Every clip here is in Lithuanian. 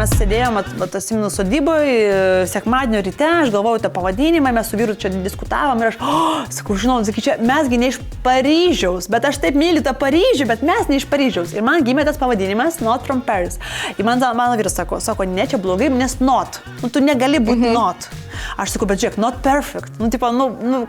mes sėdėjom, atsimenu, sodyboje, sekmadienio ryte, aš galvojau tą pavadinimą, mes su vyru čia diskutavom ir aš, sakau, žinau, sakyčiau, mesgi ne iš Paryžiaus, bet aš taip myliu tą Paryžių, bet mes ne iš Paryžiaus. Ir man gimė tas pavadinimas Not from Paris. Ir mano vyras sako, ne, čia blogai, nes not. Nu, tu negali būti not. Aš sakau, bet žiūrėk, not perfect. Nu, tipo,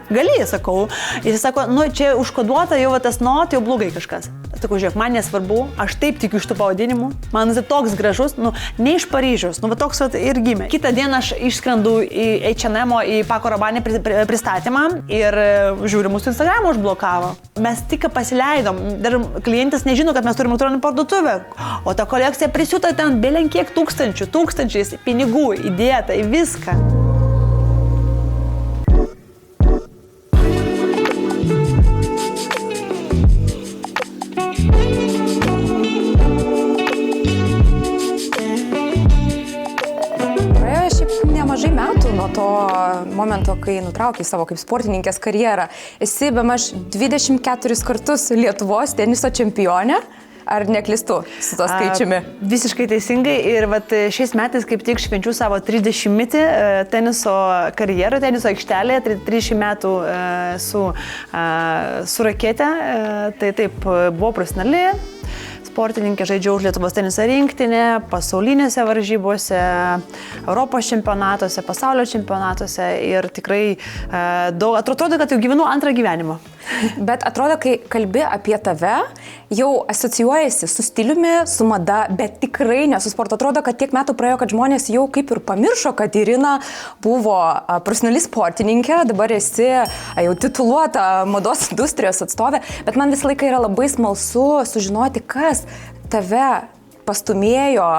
gali, sakau. Ir jis sako, čia užkoduota jau tas not, jau blogai kažkas. Sakau, žiūrėk, man nesvarbu, aš taip tikiu iš tų pavadinimų. Man jis toks gražus, ne iš Paryžiaus, toks ir gimė. Kitą dieną aš išskrendu į H&M į Paco Rabanne pristatymą ir žiūri, mūsų Instagramą užblokavo. Mes tik pasileidom, dar klientas nežino, kad mes turim elektroninę parduotuvę, o ta kolekcija prisiūta ten belenkiek tūkstančiais pinigų įdėta į viską. Nemažai metų nuo to momento, kai nutraukiai savo kaip sportininkės karjerą. Esi bemaž 24 kartus Lietuvos teniso čempionė. Ar neklystu su to skaičiumi? Visiškai teisingai ir šiais metais kaip tik švenčiu savo 30-metį teniso karjerą, teniso aikštelėje, 30 metų su rakete, tai taip buvo profesionali sportininkė, žaidžiau už Lietuvos teniso rinktinę, pasaulinėse varžybose, Europos čempionatuose, pasaulio čempionatuose ir tikrai atrodo, kad jau gyvenu antrą gyvenimą. Bet atrodo, kai kalbi apie tave, jau asocijuojasi su stiliumi, su mada, bet tikrai ne su sportu. Atrodo, kad tiek metų praėjo, kad žmonės jau kaip ir pamiršo, kad Irina buvo profesionali sportininkė, dabar esi jau tituluota mados industrijos atstovė, bet man visą laiką yra labai smalsu sužinoti, kas tave pastumėjo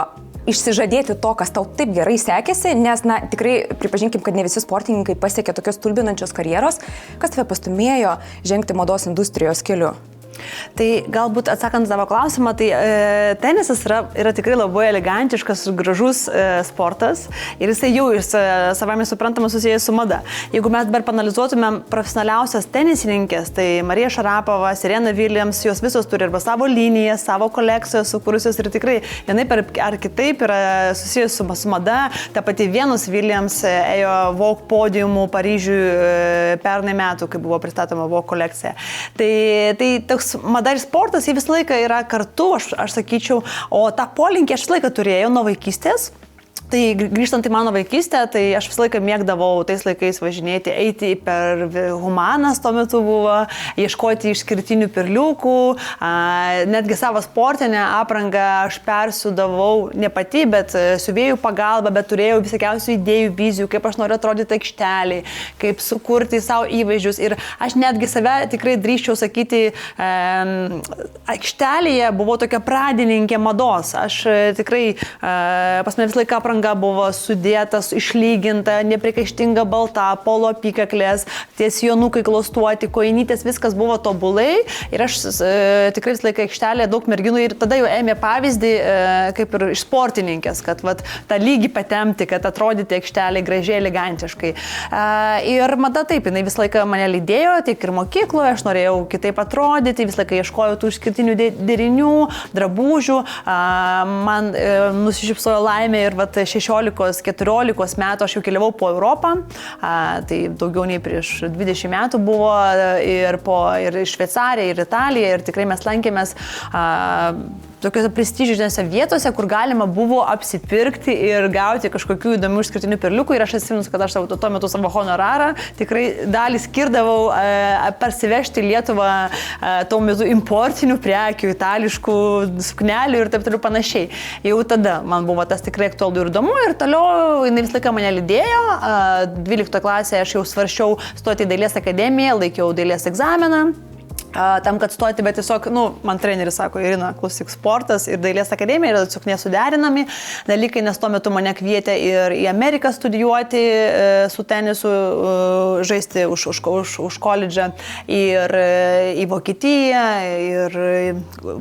išsižadėti to, kas tau taip gerai sekėsi, nes, tikrai pripažinkim, kad ne visi sportininkai pasiekė tokios stulbinančios karjeros, kas tave pastumėjo žengti mados industrijos keliu. Tai galbūt atsakant savo klausimą, tai tenisas yra tikrai labai elegantiškas, gražus sportas ir jisai jau savame suprantama susijęs su mada. Jeigu mes dabar panalizuotumėm profesionaliausias tenisininkės, tai Marija Šarapova, Serena Williams, jos visos turi arba savo liniją, savo kolekciją sukūrusios ir tikrai vienaip ar kitaip yra susijęs su mada. Ta pati Venus Williams ėjo Vogue podiumų Paryžiui pernai metų, kai buvo pristatoma Vogue kolekcija. Tai toks mada ir sportas, jie visą laiką yra kartu, aš sakyčiau, o tą polinkį aš visą laiką turėjau nuo vaikystės. Tai grįžtant į mano vaikystę, tai aš visą laiką mėgdavau tais laikais važinėti, eiti per Humanas tuo metu buvo, ieškoti išskirtinių perliukų, netgi savo sportinę aprangą aš persiūdavau ne pati, bet siuvėjų pagalba, bet turėjau visokiausių idėjų, vizijų, kaip aš noriu atrodyti aikšteliai, kaip sukurti savo įvaizdžius ir aš netgi save tikrai drįsčiau sakyti, aikštelėje buvau tokia pradininkė mados, aš tikrai pas mane visą laiką apranga buvo sudėtas, išlyginta, neprikaištinga balta, polo apykaklės, ties jonukai klostuoti, kojinytės, viskas buvo tobulai ir aš tikrai visą laiką aikštelėje daug merginų ir tada jau ėmė pavyzdį kaip ir iš sportininkės, kad tą lygį patemti, kad atrodyti aikštelėje gražiai, elegantiškai. Ir mada taip, jinai visą laiką mane lydėjo, tiek ir mokykloje, aš norėjau kitaip atrodyti, visą laiką ieškojau tų išskirtinių derinių, drabužių, man nusišypsojo laimė ir 16-14 metų aš jau keliavau po Europą, tai daugiau nei prieš 20 metų buvo ir į Šveicariją, ir Italiją ir tikrai mes lankėmės tokiose prestižinėse vietose, kur galima buvo apsipirkti ir gauti kažkokių įdomių išskirtinių perliukų ir aš atsimenu, kad aš tuo metu savo honorarą tikrai dalį skirdavau parsivežti Lietuvą tuo metu importinių prekių, itališkų suknelių ir taip toliau panašiai. Jau tada man buvo tas tikrai aktualu ir įdomu ir toliau jinai visą laiką mane lydėjo. 12 klasėje aš jau svarsčiau stoti į dailės akademiją, laikiau dailės egzaminą. Tam, kad stoti, bet tiesiog, man treneris sako, Irina, klausyk, sportas ir dailės akademija yra tiesiog nesuderinami dalykai, nes tuo metu mane kvietė ir į Ameriką studijuoti su tenisu, žaisti už koledžą ir į Vokietiją, ir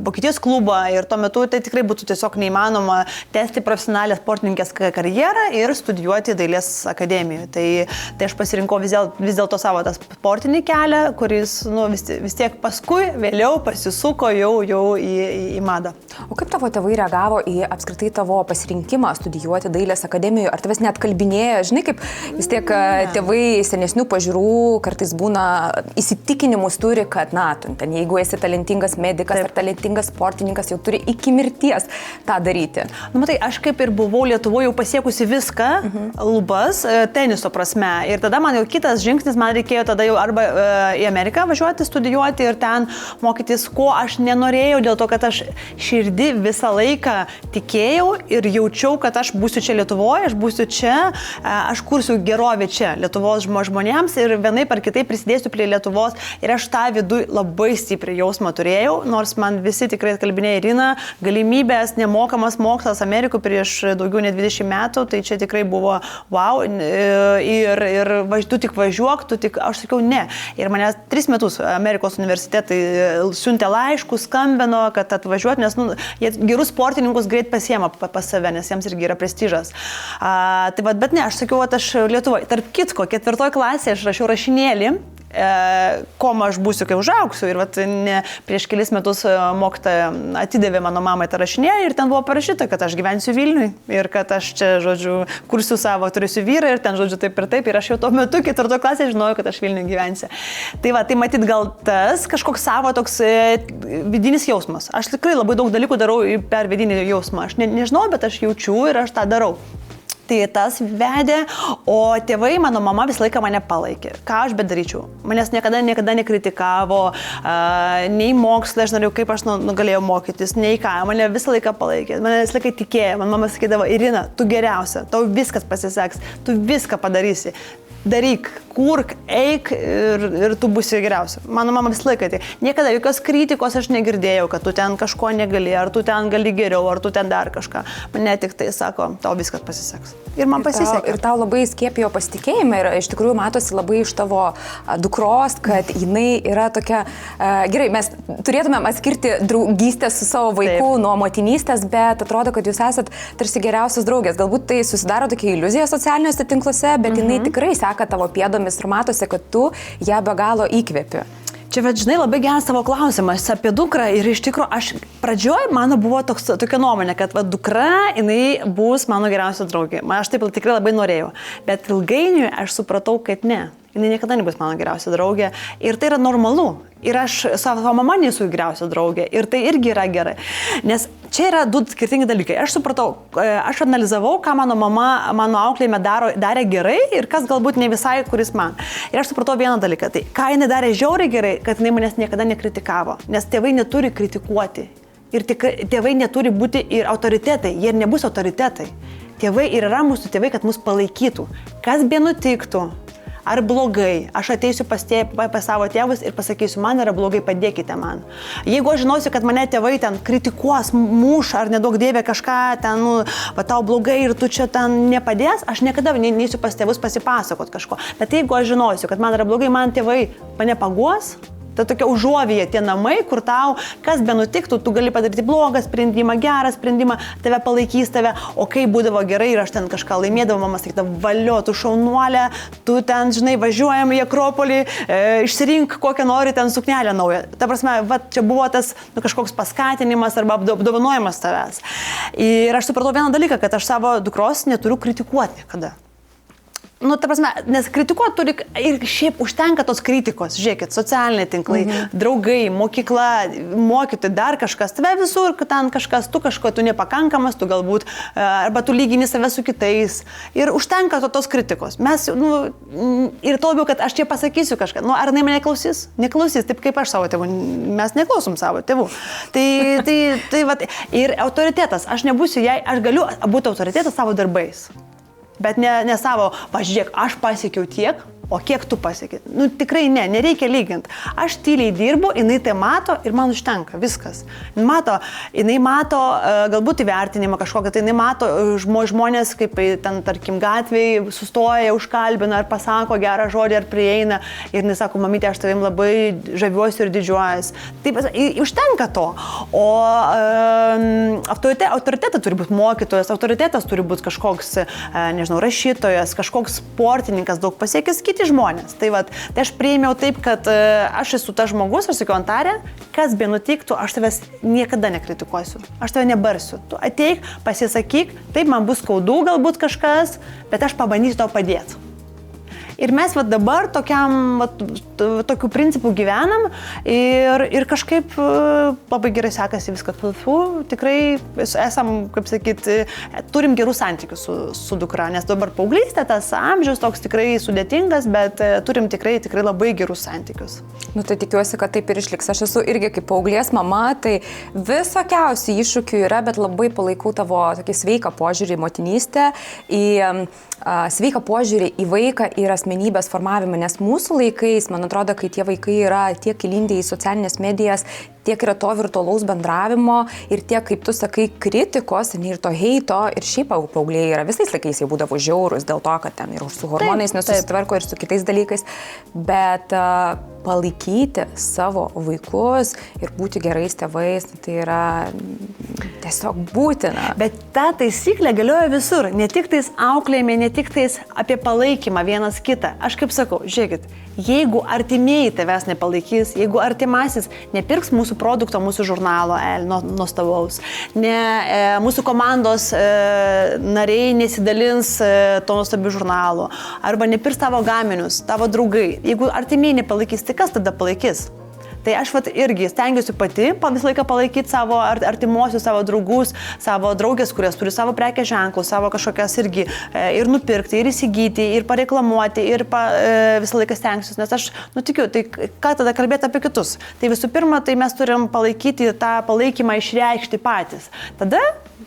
Vokietijos klubą ir tuo metu tai tikrai būtų tiesiog neįmanoma tęsti profesionalią sportininkės karjerą ir studijuoti dailės akademijoje. Tai aš pasirinkau vis dėlto savo tą sportinį kelią, kuris vis tiek paskui vėliau pasisuko jau į madą. O kaip tavo tėvai reagavo į apskritai tavo pasirinkimą studijuoti dailės akademijoje? Ar tavęs net kalbinėjo? Žinai, kaip vis tiek tėvai senesnių pažiūrų kartais būna įsitikinimus turi, kad, na, ten, jeigu esi talentingas medikas ar talentingas sportininkas, jau turi iki mirties tą daryti. Nu, matai, aš kaip ir buvau Lietuvoje jau pasiekusi viską, lubas, teniso prasme. Ir tada man jau kitas žingsnis, man reikėjo tada jau arba į Ameriką važiuoti, studijuoti ir ten mokytis, ko aš nenorėjau, dėl to, kad aš širdį visą laiką tikėjau ir jaučiau, kad aš būsiu čia Lietuvoje, aš būsiu čia, aš kursiu gerovę čia Lietuvos žmonėms ir vienaip ar kitaip prisidėsiu prie Lietuvos. Ir aš tą vidų labai stipriai jausmą turėjau, nors man visi tikrai atkalbinėjo Irina, galimybės, nemokamas mokslas Amerikoje prieš daugiau nei 20 metų, tai čia tikrai buvo wow. Ir tu tik važiuok, aš sakiau ne. Ir manęs 3 metus Amerikos universitetai siuntė laiškus, skambino, kad atvažiuoti, nes jie gerus sportininkus greit pasiema pas save, nes jiems irgi yra prestižas. Tai vad, bet ne, aš sakiau, kad aš Lietuvoje. Tarp kitko, 4 klasėje aš rašiau rašinėlį, kom aš būsiu, kai užaugsiu. Ir vat, prieš kelis metus mokytoja atidavė mano mamai tą rašinėlį ir ten buvo parašyta, kad aš gyvensiu Vilniui ir kad aš čia, žodžiu, kursiu savo, turėsiu vyrą ir ten, žodžiu, taip ir taip. Ir aš jau tuo metu 4 klasėje žinojau, kad aš Vilniui gyvensiu. Tai va, tai matyt gal tas kažkoks savo toks vidinis jausmas. Aš tikrai labai daug dalykų darau per vidinį jausmą. Aš nežinau, bet aš jaučiu ir aš tą darau. Tai tas vedė, o tėvai, mano mama visą laiką mane palaikė. Ką aš bedaryčiau? Manęs niekada nekritikavo, nei mokslą, aš norėjau, kaip aš galėjau mokytis, nei ką. Mane visą laiką palaikė, mane visą laiką tikėjo. Man mama sakydavo, Irina, tu geriausia, tau viskas pasiseks, tu viską padarysi. Daryk, kurk, eik ir tu būsi geriausia. Mano mama visą laiką tai. Niekada jokios kritikos aš negirdėjau, kad tu ten kažko negali, ar tu ten gali geriau, ar tu ten dar kažką. Mane tik tai sako, tau viskas pasiseks. Ir man pasisekė. Ir tau labai skiepijo pasitikėjimą ir iš tikrųjų matosi labai iš tavo dukros, kad jinai yra tokia, gerai, mes turėtumėm atskirti draugystę su savo vaiku nuo motinystės, bet atrodo, kad jūs esat tarsi geriausios draugės. Galbūt tai susidaro tokia iliuzija socialiniuose tinkluose, bet jinai tikrai seka tavo pėdomis ir matosi, kad tu ją be galo įkvepi. Čia, bet žinai, labai geras tavo klausimas apie dukrą ir iš tikrųjų aš pradžioj mano buvo tokia nuomonė, kad va, dukra, jinai bus mano geriausia draugė. Aš taip tikrai labai norėjau, bet ilgainiui aš supratau, kad ne. Jinai niekada nebus mano geriausia draugė ir tai yra normalu. Ir aš savo mama nesu geriausia draugė ir tai irgi yra gerai. Nes čia yra 2 skirtingi dalykai. Aš supratau, aš analizavau, ką mano mama, mano auklėjime darė gerai ir kas galbūt ne visai, kuris man. Ir aš supratau vieną dalyką. Tai ką jinai darė žiauriai gerai, kad jinai manęs niekada nekritikavo. Nes tėvai neturi kritikuoti. Ir tėvai neturi būti ir autoritetai. Jie nebus autoritetai. Tėvai ir yra mūsų tėvai, kad mus palaikytų. Kas be nutiktų. Ar blogai, aš ateisiu pas savo tėvus ir pasakysiu, man yra blogai, padėkite man. Jeigu aš žinosiu, kad mane tėvai ten kritikuos, muš ar nedaug dievė kažką ten, va tau blogai ir tu čia ten nepadės, aš niekada neisiu pas tėvus pasipasakot kažko. Bet jeigu aš žinosiu, kad man yra blogai, man tėvai mane paguos, tai tokia užuovėje tie namai, kur tau, kas be nutiktų, tu gali padaryti blogą sprendimą, gerą sprendimą, tave palaikys tave, o kai būdavo gerai ir aš ten kažką laimėdavau, mama sakydavo, valio, tu šaunuolė, tu ten, žinai, važiuojam į Akropolį, išsirink kokią nori ten suknelę naują. Ta prasme, va, čia buvo tas kažkoks paskatinimas arba apdovanojimas tavęs. Ir aš supratau vieną dalyką, kad aš savo dukros neturiu kritikuoti niekada. Nu, ta prasme, nes kritikuoti turi ir šiaip užtenka tos kritikos. Žiūrėkit, socialiniai tinklai, draugai, mokykla, mokytojai, dar kažkas. Tave visur, ten kažkas, tu kažko, tu nepakankamas, tu galbūt, arba tu lygini save su kitais. Ir užtenka tos kritikos. Mes, ir to labiau, kad aš čia pasakysiu kažką. Ar jinai mane klausys? Neklausys, taip kaip aš savo tėvų. Mes neklausom savo tėvų. Tai va, ir autoritetas. Aš nebūsiu jai, aš galiu būti autoritetas savo darbais. Bet ne savo, pažiūrėk, aš pasiekiau tiek, o kiek tu pasiekė. Nu, tikrai nereikia lyginti. Aš tyliai dirbu, jinai tai mato ir man užtenka, viskas. Jinai mato galbūt įvertinimą kažkokią, tai jinai mato žmonės, kaip ten, tarkim, gatvėje sustoja, užkalbina, ar pasako gerą žodį, ar prieina. Ir jinai sako, mamytė, aš tavim labai žaviuosi ir didžiuojas. Taip, užtenka to. O autoritetas turi būti mokytojas, autoritetas turi būti kažkoks, nežinau, rašytojas, kažkoks sportininkas, daug pasiekęs, kiti kiti žmonės. Tai aš priėmiau taip, kad aš esu tas žmogus, aš sakiau Antare, kas be nutiktų, aš tavęs niekada nekritikuosiu, aš tave nebarsiu. Tu ateik, pasisakyk, taip man bus skaudu galbūt kažkas, bet aš pabandysiu tau padėti. Ir mes dabar tokiu principu gyvenam ir kažkaip labai gerai sekasi viską. Tikrai esam, kaip sakyti, turim gerų santykių su dukra, nes dabar paauglystė, tas amžius toks tikrai sudėtingas, bet turim tikrai labai gerus santykius. Nu, tai tikiuosi, kad taip ir išliks. Aš esu irgi kaip paauglės mama, tai visokiausių iššūkių yra, bet labai palaikau tavo tokį sveiką požiūrį į motinystę, į sveiką požiūrį į vaiką ir asmenybės formavimą, nes mūsų laikais, man atrodo, kai tie vaikai yra tiek įlindę į socialinės medijas, tiek yra to virtualaus bendravimo ir tiek, kaip tu sakai, kritikos ir to heito ir šiaip paaugliai yra visais laikais jie būdavo žiaurus dėl to, kad ten ir su hormonais nesusitvarko ir su kitais dalykais, bet palaikyti savo vaikus ir būti gerais tėvais, tai yra tiesiog būtina. Bet ta taisyklė galioja visur, ne tik tais auklėjime, ne tik tais apie palaikymą vienas kitą. Aš kaip sakau, žiūrėkit, jeigu artimieji tavęs nepalaikys, jeigu artimasis nepirks mūsų produkto, mūsų žurnalo, nuostabaus, mūsų komandos nariai nesidalins to nuostabių žurnalų, arba nepirks tavo gaminius, tavo draugai, jeigu artimieji nepalaikys, tai kas tada palaikys? Tai aš irgi stengiuosi pati visą laiką palaikyti savo artimuosius, savo draugus, savo draugės, kurias turi savo prekės ženklus, savo kažkokias irgi ir nupirkti, ir įsigyti, ir pareklamuoti, ir visą laiką stengsiuosi, nes aš tikiu, tai ką tada kalbėti apie kitus? Tai visų pirma, tai mes turim palaikyti tą palaikymą išreikšti patys. Tada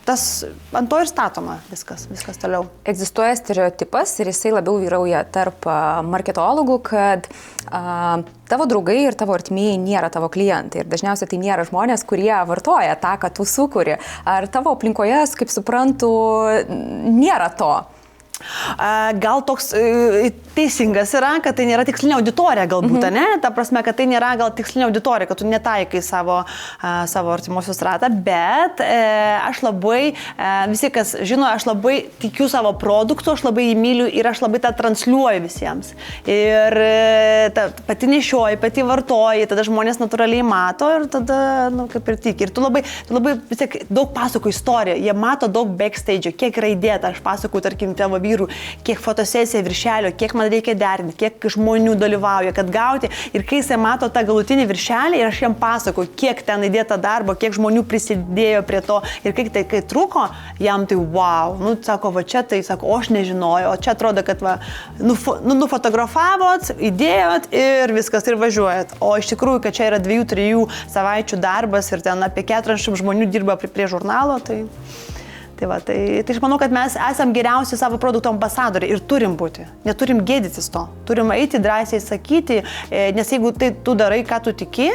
ant to ir statoma viskas toliau. Egzistuoja stereotipas ir jisai labiau vyrauja tarp marketologų, kad tavo draugai ir tavo artimieji nėra tavo klientai ir dažniausiai tai nėra žmonės, kurie vartoja tą, ką tu sukuri. Ar tavo aplinkoje, kaip suprantu, nėra to? Gal toks teisingas yra, kad tai nėra tikslinė auditorija galbūt, ne? Ta prasme, kad tai nėra gal tikslinė auditorija, kad tu netaikai savo artimuosius ratą, bet aš labai, visi kas žino, aš labai tikiu savo produktu, aš labai jį myliu ir aš labai tą transliuoju visiems. Ir pati nešioji, pati vartoji, tada žmonės natūraliai mato ir tada, kaip ir tiki. Ir tu labai vis tiek daug pasakų istoriją, jie mato daug backstage, kiek yra įdėta, aš pasakoju, tarkim, tavo vyrų, kiek fotosesija viršelio, kiek man reikia derinti, kiek žmonių dalyvauja, kad gauti. Ir kai jis mato tą galutinį viršelį ir aš jam pasakoju, kiek ten įdėta darbo, kiek žmonių prisidėjo prie to ir kai trūko, jam tai wow. Sako, čia tai, sako, aš nežinojau, o čia atrodo, kad nufotografavot, įdėjot ir viskas ir važiuojat. O iš tikrųjų, kad čia yra 2-3 savaičių darbas ir ten apie 40 žmonių dirba prie žurnalo, tai aš manau, kad mes esam geriausi savo produkto ambasadoriai ir turim būti. Neturim gėdytis to. Turim eiti drąsiai sakyti, nes jeigu tai tu darai, ką tu tiki,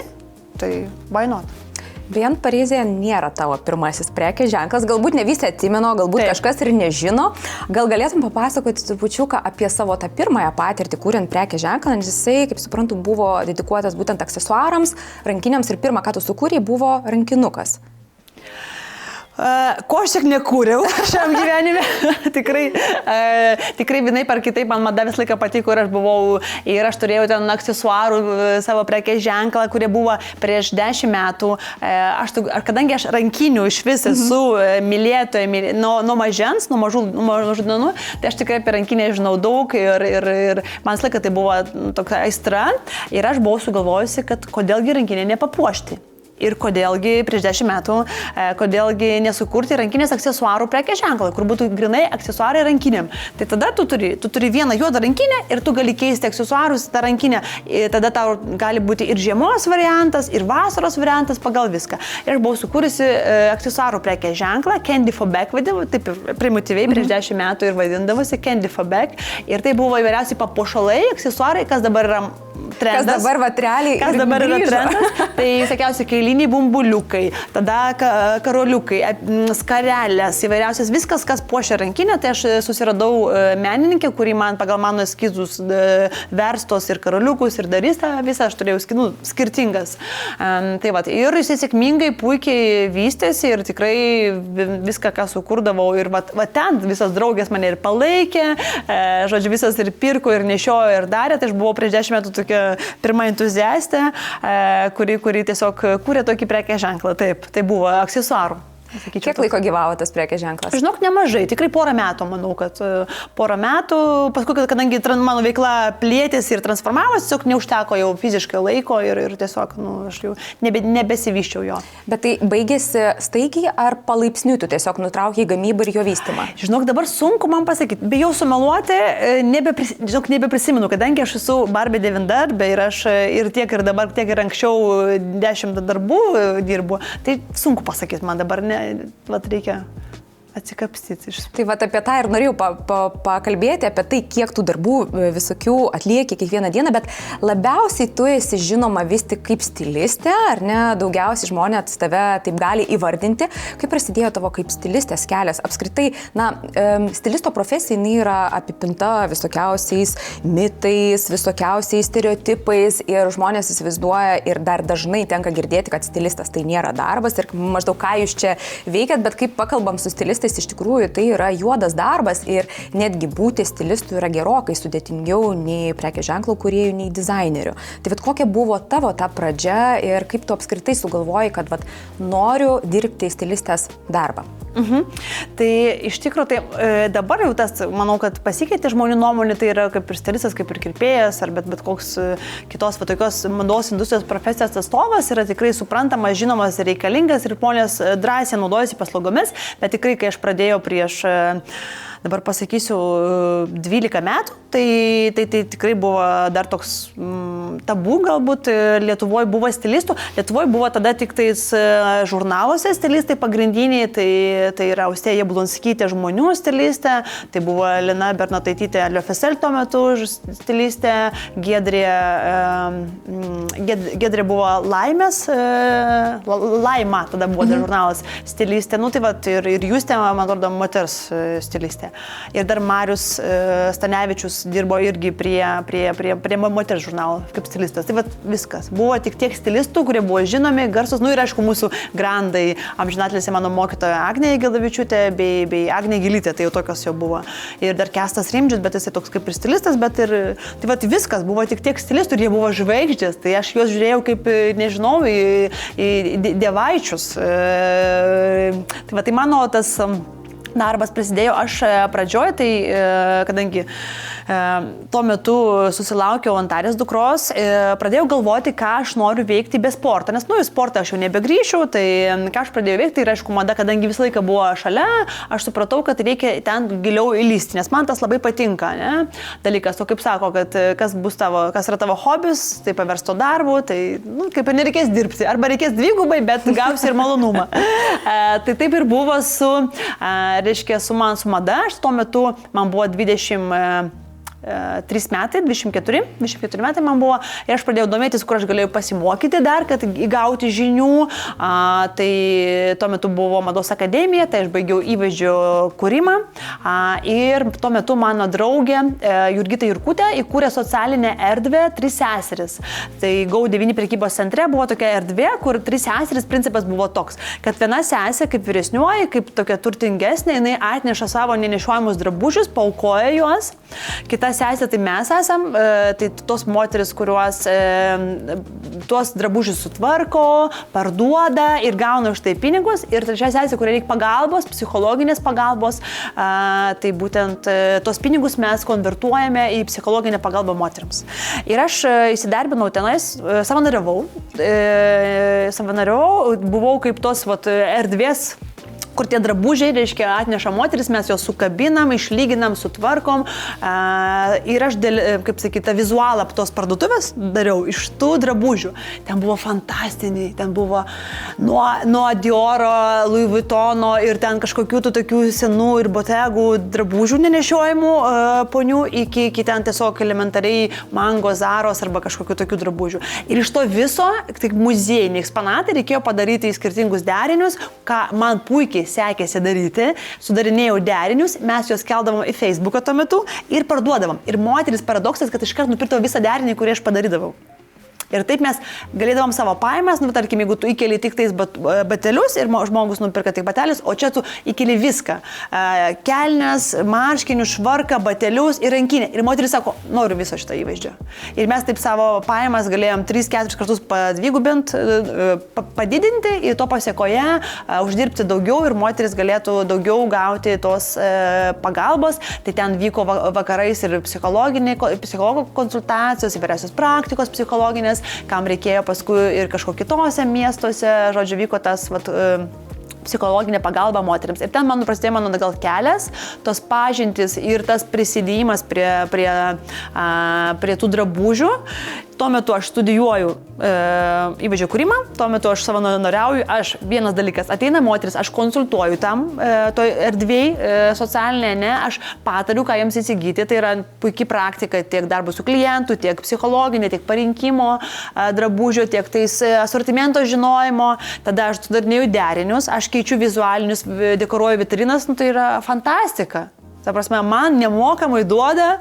tai why not? Vien Paryzėje nėra tavo pirmasis prekės ženklas, galbūt ne visi atsimeno, galbūt kažkas ir nežino. Gal galėtum papasakoti trupučiuką apie savo tą pirmąją patirtį, kuriant prekės ženklą, nes jisai, kaip suprantu, buvo dedikuotas būtent aksesuarams, rankiniams ir pirmą, ką tu sukūrei, buvo rankinukas. Ko aš tiek nekūriau šiam gyvenime, tikrai vienaip ar kitaip man mada visą laiką patiko ir aš turėjau ten aksesuarų savo prekės ženklą, kurie buvo prieš 10 metų. Kadangi aš rankinių iš vis esu mylėtoja nuo mažens, nuo mažų dienų, tai aš tikrai apie rankinę žinau daug ir man visą laiką tai buvo tokia aistra ir aš buvau sugalvojusi, kad kodėlgi rankinę nepapuošti. Ir kodėlgi prieš 10 metų, kodėlgi nesukurti rankinės aksesuarų prekės ženklą, kur būtų grinai aksesuarai rankinėm. Tai tada tu turi vieną juodą rankinę ir tu gali keisti aksesuarus tą rankinę. Tada tau gali būti ir žiemos variantas, ir vasaros variantas pagal viską. Ir aš buvau sukūrusi aksesuarų prekės ženklą, Candy for Back vadinau, taip primityviai prieš 10 metų ir vadindavosi Candy for Back. Ir tai buvo įvairiausiai papuošalai, aksesuarai, kas dabar yra trendas. Kas dabar yra trendas. Tai sakiausiai, kai metaliniai bumbuliukai, tada karoliukai, skarelės, įvairiausias viskas, kas puošia rankinę, tai aš susiradau menininkę, kuri man pagal mano eskizus verstos ir karoliukus ir darys tą visą, aš turėjau skirtingas. Tai va, ir jis sėkmingai, puikiai vystėsi ir tikrai viską, ką sukurdavau ir va ten visas draugės mane ir palaikė, žodžiu, visas ir pirko, ir nešiojo, ir darė, tai aš buvau prieš 10 metų tokia pirma entuziastė, kuri tiesiog kūrė tokį prekės ženklą, taip, tai buvo aksesuarų. Sakyčiau, kiek laiko gyvavo tas prekės ženklas? Žinok, nemažai, tikrai porą metų, manau, kad porą metų, paskui, kadangi mano veikla plėtėsi ir transformavosi, tiesiog neužteko jau fiziškai laiko ir tiesiog, aš jau nebesivyščiau jo. Bet tai baigėsi staigiai ar palaipsniui tu tiesiog nutraukiai gamybą ir jo vystymą? Žinok, dabar sunku man pasakyti, bijau sumeluoti, nebeprisimenu, kadangi aš esu Barbė devindarbė ir aš ir tiek ir dabar, tiek ir anksčiau 10 darbų dirbu, tai sunku pasakyti man dabar, reikia atsikapstyti iš. Tai va apie tą ir norėjau pakalbėti, apie tai, kiek tų darbų visokių atlieki kiekvieną dieną, bet labiausiai tu esi žinoma vis tik kaip stilistė, ar ne? Daugiausiai žmonės tave taip gali įvardinti. Kaip prasidėjo tavo kaip stilistės kelias? Apskritai, stilisto profesija jinai yra apipinta visokiausiais mitais, visokiausiais stereotipais ir žmonės įsivaizduoja ir dar dažnai tenka girdėti, kad stilistas tai nėra darbas ir maždaug ką jūs čia veikiat, bet kaip pakalbam su stilistais, iš tikrųjų tai yra juodas darbas ir netgi būti stilistu yra gerokai sudėtingiau nei prekės ženklo kūrėjų, nei dizainerių. Tai kokia buvo tavo ta pradžia ir kaip tu apskritai sugalvojai, kad noriu dirbti stilistės darbą? Tai iš tikrųjų, tai dabar jau tas, manau, kad pasikeitė žmonių nuomonė, tai yra kaip ir stilistas, kaip ir kirpėjas, ar bet koks kitos tokios mados industrijos profesijos atstovas yra tikrai suprantamas, žinomas ir reikalingas ir žmonės drąsiai naudojasi paslaugomis, bet tikrai, kai aš pradėjau prieš, dabar pasakysiu, 12 metų, tai tikrai buvo dar toks tabu galbūt, Lietuvoje buvo stilistų, Lietuvoje buvo tada tik tais žurnaluose stilistai pagrindiniai, tai yra Austėja Jablonskytė žmonių stilistė, tai buvo Lina Bernataitytė Liofesel tuo metu stilistė, Giedrė buvo Laima, tada buvo dar žurnalas stilistė, tai va, ir Justė, man atrodo, moters stilistė. Ir dar Marius Stanevičius dirbo irgi prie moters žurnalo kaip stilistas. Tai va viskas. Buvo tik tiek stilistų, kurie buvo žinomi, garsus, ir aišku mūsų grandai, amžinatilėse mano mokytoja Agnė Gilavičiūtė bei Agnė Gilytė, tai jau tokios jau buvo. Ir dar Kestas Rimdžius, bet jisai toks kaip ir stilistas, bet ir tai va viskas, buvo tik tiek stilistų ir jie buvo žvaigždės, tai aš juos žiūrėjau kaip, nežinau, į dievaičius. Tai va, tai mano tas darbas prasidėjo aš pradžioj, tai kadangi tuo metu susilaukiau Antarės dukros, pradėjau galvoti, ką aš noriu veikti be sporto, nes į sportą aš jau nebegrįšiu, tai ką aš pradėjau veikti ir aišku, mada, kadangi visą laiką buvo šalia, aš supratau, kad reikia ten giliau įlysti, nes man tas labai patinka, ne? Dalykas, o kaip sako, kad kas yra tavo hobis, tai pavers to darbu, tai kaip ir nereikės dirbti, arba reikės dvigubai, bet gausi ir malonumą. Tai taip ir buvo su mada, aš tuo metu man buvo 23 metai, 24 metai man buvo ir aš pradėjau domėtis, kur aš galėjau pasimokyti dar, kad įgauti žinių. Tai tuo metu buvo Mados akademija, tai aš baigiau įvaizdžio kūrimą ir tuo metu mano draugė Jurgita Jurkutė įkūrė socialinę erdvę 3 seseris. Tai GO9 prekybos centre buvo tokia erdvė, kur 3 seseris principas buvo toks, kad viena sesė kaip vyresnioji, kaip tokia turtingesnė, jinai atneša savo nenešiojimus drabužius, paaukoja juos. Kita sesė, tai mes esam, tai tos moteris, kuriuos tuos drabužius sutvarko, parduoda ir gauna už tai pinigus. Ir trečia sesė, kuria reikia pagalbos, psichologinės pagalbos, tai būtent tos pinigus mes konvertuojame į psichologinę pagalbą moteriams. Ir aš įsidarbinau tenais, savanoriavau, buvau kaip tos erdvės kur tie drabužiai, reiškia, atneša moteris, mes juos sukabinam, išlyginam, sutvarkom. Ir aš, kaip sakyta, vizualą tos parduotuvės dariau iš tų drabužių. Ten buvo fantastiniai, ten buvo nuo Dioro, Louis Vuittono ir ten kažkokių tų tokių senų ir botegų drabužių nenešiojimų ponių iki ten tiesiog elementariai Mango, Zaros arba kažkokių tokių drabužių. Ir iš to viso, tik muziejiniai eksponatai reikėjo padaryti į skirtingus derinius, ką man puikiai sekėsi daryti, sudarinėjau derinius, mes juos keldavom į Facebooką tuo metu ir parduodavom. Ir moteris paradoksas, kad iškart nupirkdavo visą derinį, kurį aš padarydavau. Ir taip mes galėdavom savo pajamas, tarkim, jeigu tu įkeli tik tais batelius ir žmogus nupirka tik batelius, o čia tu įkeli viską. Kelnes, marškinius, švarką, batelius ir rankinę. Ir moteris sako, noriu viso šitą įvaizdžio. Ir mes taip savo pajamas galėjom 3-4 kartus padvigubint, padidinti ir to pasiekoje uždirbti daugiau ir moteris galėtų daugiau gauti tos pagalbos. Tai ten vyko vakarais ir psichologų konsultacijos, įvairiausios praktikos psichologinės, kam reikėjo paskui ir kažko kitose miestuose, žodžiu, vyko tas psichologinė pagalba moteriams. Ir ten man prasidėjo mano gal kelias, tos pažintis ir tas prisidėjimas prie tų drabužių. Tuo metu aš studijuoju įvaizdžio kūrimą, tuo metu aš savanoriauju, vienas dalykas, ateina moteris, aš konsultuoju tam, toj erdvėj socialinė, ne, aš patariu, ką jiems įsigyti, tai yra puikiai praktika tiek darbų su klientu, tiek psichologinė, tiek parinkimo drabužio, tiek tais asortimento žinojimo, tada aš sudarinėju derinius, aš keičiu vizualinius, dekoruoju vitrinas, tai yra fantastika. Ta prasme, man nemokamai duoda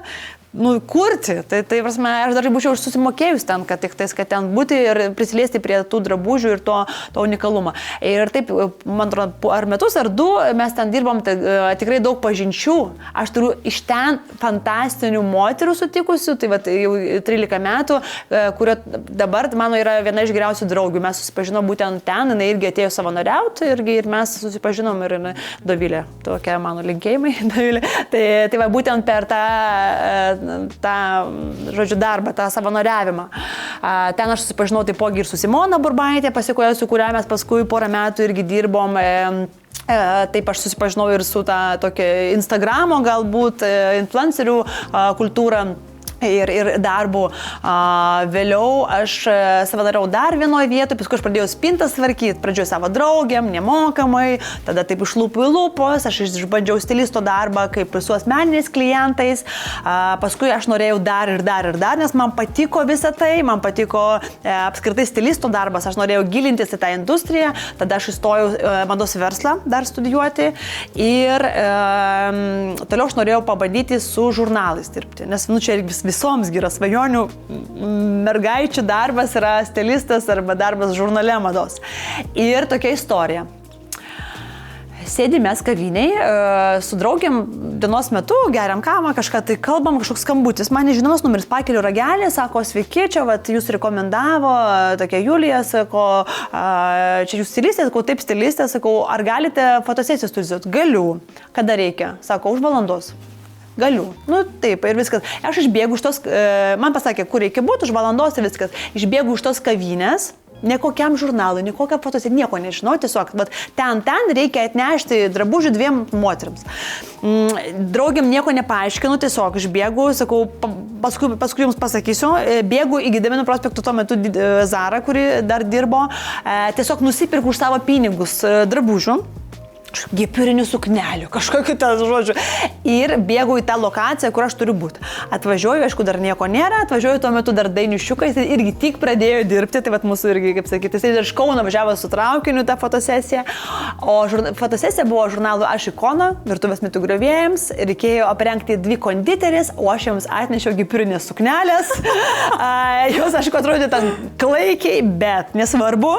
kurti. Tai prasme, aš dar būčiau susimokėjus ten, kad ten būti ir prisiliesti prie tų drabužių ir to unikalumą. Ir taip, man atrodo, ar metus, ar du mes ten dirbom, tikrai daug pažinčių. Aš turiu iš ten fantastinių moterų sutikusių, tai jau 13 metų, kurio dabar mano yra viena iš geriausių draugių. Mes susipažinom būtent ten, jinai irgi atėjo savanoriauti ir mes susipažinom ir Dovilė. Tokie mano linkėjimai, Dovilė. Tai va, būtent per tą žodžiu, darbą, tą savanoriavimą. Ten aš susipažinau taipogi ir su Simona Burbaitė, pasikoje, su kuria mes paskui porą metų irgi dirbom. Taip aš susipažinau ir su tą tokia Instagramo galbūt influencerių kultūrą. Ir darbu. Vėliau aš savanoriau dar vienoje vietoje, paskui aš pradėjau spintas tvarkyti, pradžioje savo draugiam, nemokamai, tada taip iš lūpų į lūpos, aš išbandžiau stilisto darbą kaip su asmeniniais klientais, paskui aš norėjau dar, nes man patiko visą tai, man patiko apskritai stilisto darbas, aš norėjau gilintis į tą industriją, tada aš įstojau mados verslą dar studijuoti ir toliau aš norėjau pabandyti su žurnalais dirbti, nes čia visoms yra svajonių mergaičių darbas yra stilistas arba darbas žurnale mados. Ir tokia istorija. Sėdim mes kaviniai, su draugiam dienos metu, geriam kavą, kažką tai kalbam, kažkoks skambutis. Man nežinomas numeris, pakeliu ragelį, sako, sveiki, čia jūs rekomendavo, tokia Julija, sako, čia jūs stilistė, sakau, taip stilistė, sakau, ar galite fotosesijas turėti? Galiu. Kada reikia? Sako, už valandos. Galiu. Taip, ir viskas. Aš išbėgu iš tos, man pasakė, kur reikia būti, už valandos ir viskas. Išbėgu iš tos kavinės, ne kokiam žurnalui, ne kokią fotosesiją, nieko nežinau, tiesiog, bet ten reikia atnešti drabužių 2 moteriams. Draugiam nieko nepaaiškinu, tiesiog išbėgu, sakau, paskui jums pasakysiu, bėgu į Gedimino prospektų tuo metu Zara, kuri dar dirbo, tiesiog nusipirku už savo pinigus drabužių. Gipirinių suknelių, kažkokiu tą žodžiu. Ir bėgau į tą lokaciją, kur aš turiu būti. Atvažiuoju, aišku, dar nieko nėra, atvažiuoju tuo metu dar Dainiušiukas, tai irgi tik pradėjo dirbti, tai vat mūsų irgi, kaip sakyti, jis iš Kauno važiavo su traukiniu tą fotosesiją. O fotosesija buvo žurnalų Aš ikona, virtuvės mitų griovėjams, reikėjo aprengti 2 konditerės, o aš jiems atnešiau gipirinės suknelės. Jos, aišku, atrodė ten klaikiai, bet nesvarbu.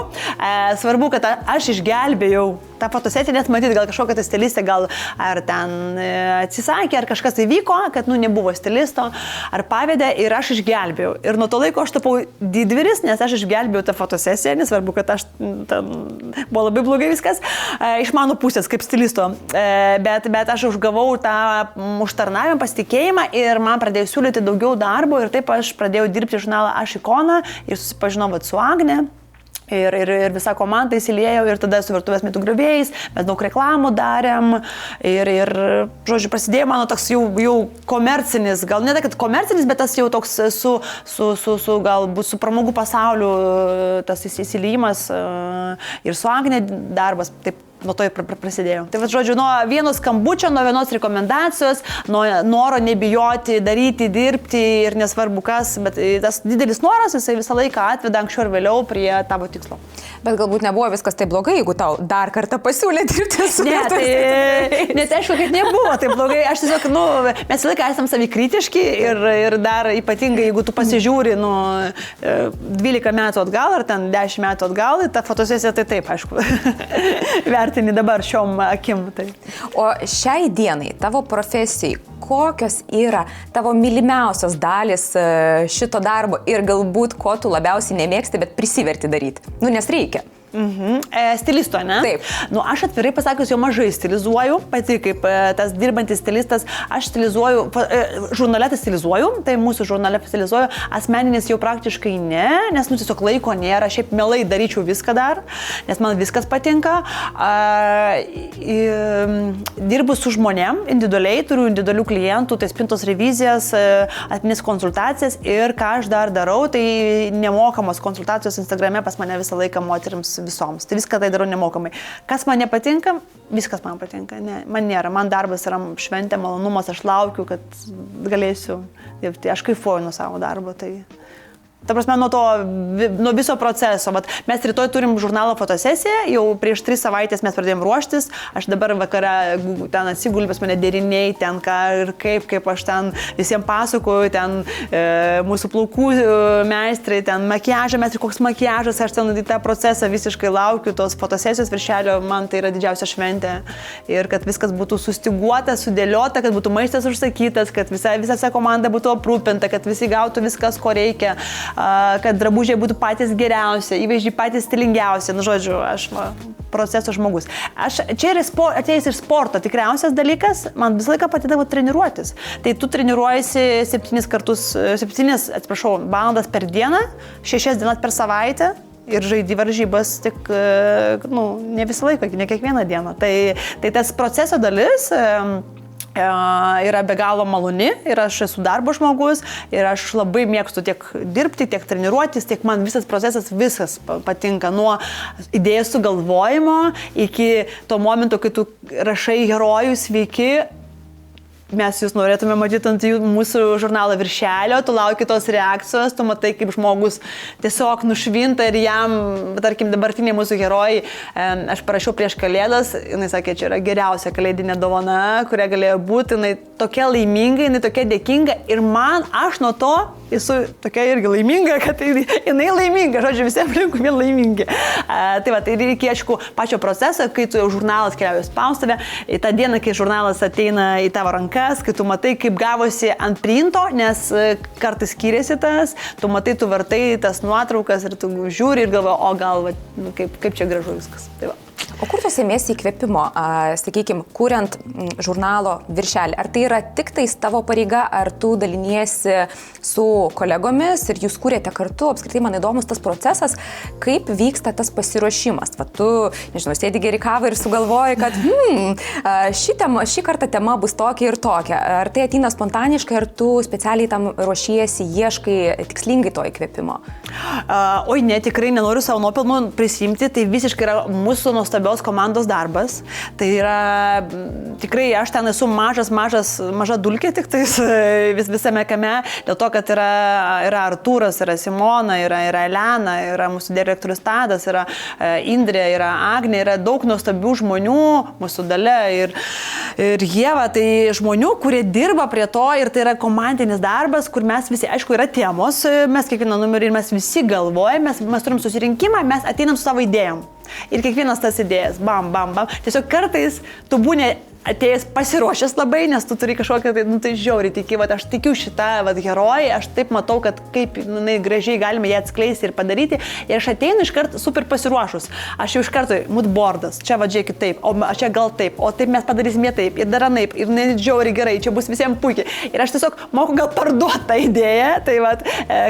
Svarbu, kad aš išgelbėjau tą fotosesiją, nes matyti, gal kažkokia tai stilistė, gal ar ten atsisakė, ar kažkas tai vyko, kad nebuvo stilisto, ar pavedė ir aš išgelbėjau. Ir nuo to laiko aš tapau didvyris, nes aš išgelbėjau tą fotosesiją, nesvarbu, kad aš ten buvo labai blogai viskas, iš mano pusės kaip stilisto, bet aš užgavau tą užtarnavimą, pasitikėjimą ir man pradėjo siūlyti daugiau darbo ir taip aš pradėjau dirbti žurnalą Aš ikona ir susipažinau su Agne. Ir visa komanda įsiliejo ir tada su virtuvės metų griovėjais, mes daug reklamų darėm ir žodžiu, prasidėjo mano toks jau komercinis, gal ne tai, kad komercinis, bet tas jau toks galbūt su pramogų pasauliu tas įsiliejimas ir su Agne darbas, taip. Nuo to prasidėjo. Tai žodžiu, nuo vieno skambučio, nuo vienos rekomendacijos, nuo noro nebijoti, daryti, dirbti ir nesvarbu kas, bet tas didelis noras, jisai visą laiką atveda anksčiau ir vėliau prie tavo tikslo. Bet galbūt nebuvo viskas taip blogai, jeigu tau dar kartą pasiūlė dirbti su Ne, tai aišku, kad nebuvo taip blogai. Aš tiesiog, mes visą laiką esam savikritiški ir dar ypatingai, jeigu tu pasižiūri 12 metų atgal ar ten 10 metų atgal, ta fotosesija tai taip, aišku, vertini dabar šiom akim. Tai. O šiai dienai tavo profesijai, kokios yra tavo mylimiausios dalis šito darbo ir galbūt ko tu labiausiai nemėgsti, bet prisiverti daryti? Nes reikia. Stilisto, ne? Taip. Aš atvirai pasakius, jau mažai stilizuoju, pati kaip tas dirbantis stilistas, aš stilizuoju, žurnale tai stilizuoju, tai mūsų žurnale stilizuoju, asmeninis jau praktiškai ne, nes tiesiog laiko nėra, šiaip mielai daryčiau viską dar, nes man viskas patinka. Dirbu su žmonėm, individualiai, turiu individualių klientų, tai spintos revizijas, asmeninės konsultacijas ir ką aš dar darau, tai nemokamos konsultacijos Instagrame pas mane visą laiką moterims visoms. Tai viską tai darau nemokamai. Kas man nepatinka, viskas man patinka. Ne, man nėra. Man darbas yra šventė, malonumas, aš laukiu, kad galėsiu dirbti. Aš kaifuoju nuo savo darbo. Tai... Ta prasme, nuo viso proceso. Bet mes rytoj turim žurnalo fotosesiją, jau prieš 3 savaitės mes pradėjom ruoštis, aš dabar vakare ten atsigulį pas mane deriniai, ten ką ir kaip aš ten visiems pasakoju, ten mūsų plaukų meistrai, ten makiažą, koks makiažas, aš ten į tą procesą visiškai laukiu, tos fotosesijos viršelio, man tai yra didžiausia šventė. Ir kad viskas būtų sustiguota, sudėliota, kad būtų maistas užsakytas, kad visa komanda būtų aprūpinta, kad visi gautų viskas, ko reikia. Kad drabužiai būtų patys geriausi, įvaizdžiai patys stilingiausi, žodžiu, aš proceso žmogus. Čia yra atėjęs iš sporto tikriausias dalykas, man visą laiką patydavo treniruotis. Tai tu treniruojasi 7 valandas per dieną, 6 dienas per savaitę. Ir žaidži varžybas tik, ne visą laiką, ne kiekvieną dieną. Tai tas proceso dalis yra be galo maloni ir aš esu darbo žmogus ir aš labai mėgstu tiek dirbti, tiek treniruotis, tiek man visas procesas viskas patinka nuo idėjos sugalvojimo iki to momento, kai tu rašai herojų sveiki. Mes jūs norėtume matyti ant mūsų žurnalo viršelio, tu lauki tos reakcijos, tu matai, kaip žmogus tiesiog nušvinta ir jam, tarkim, dabartiniai mūsų herojai, aš parašiau prieš Kalėdas, jinai sakė, čia yra geriausia kalėdinė dovana, kuria galėjo būti, jinai tokia laiminga, jinai tokia dėkinga ir aš nuo to esu tokia irgi laiminga, kad jinai laiminga, žodžiu, visi aplinkui vien laimingi. Tai reikia, aišku, pačio proceso, kai tu jau žurnalas keliauja spaustuvę, tą dieną, kai žurnalas ateina į tavo rankas, kai tu matai, kaip gavosi ant printo, nes kartais skiriasi tas, tu matai, tu vartai tas nuotraukas ir tu žiūri ir galvoji, o gal, kaip čia gražu viskas. Tai va. O kur tu sėmėsi įkvėpimo, sakykime, kuriant žurnalo viršelį? Ar tai yra tik tais tavo pareiga, ar tu daliniesi su kolegomis ir jūs kūrėte kartu? Apskritai man įdomus tas procesas, kaip vyksta tas pasiruošimas. Va, tu, nežinau, sėdi geri kavą ir sugalvoji, kad šį kartą tema bus tokia ir tokia. Ar tai ateina spontaniškai, ar tu specialiai tam ruošiesi, ieškai tikslingai to įkvėpimo? Oi, ne, tikrai nenoriu savo nuopelnų prisimti, tai visiškai yra mūsų nuostabios komandos darbas. Tai yra, tikrai aš ten esu maža dulkė tik tais visame kame, dėl to, kad yra Artūras, yra Simona, yra Elena, yra mūsų direktorius Tadas, yra Indrė, yra Agnė, yra daug nuostabių žmonių, mūsų Dalia ir Ieva, tai žmonių, kurie dirba prie to ir tai yra komandinis darbas, kur mes visi, aišku, yra temos, mes kiekvieną numerį ir mes visi galvojame, mes turim susirinkimą, mes ateinam su savo idėjom. Ir kiekvienas tas idėjas, bam. Tiesiog kartais tu būni atėjęs pasiruošęs labai, nes tu turi kažkokią, tai žiauriai tiki, aš tikiu šitą herojį, aš taip matau, kad kaip gražiai galime ją atskleisti ir padaryti. Ir aš ateinu iškart super pasiruošus. Aš jau iš karto moodboardas, čia žiūrėkit taip, o čia gal taip, o taip mes padarysime taip, ir dar anaip, ir žiauriai gerai, čia bus visiems puikiai. Ir aš tiesiog moku gal parduoti tą idėją, tai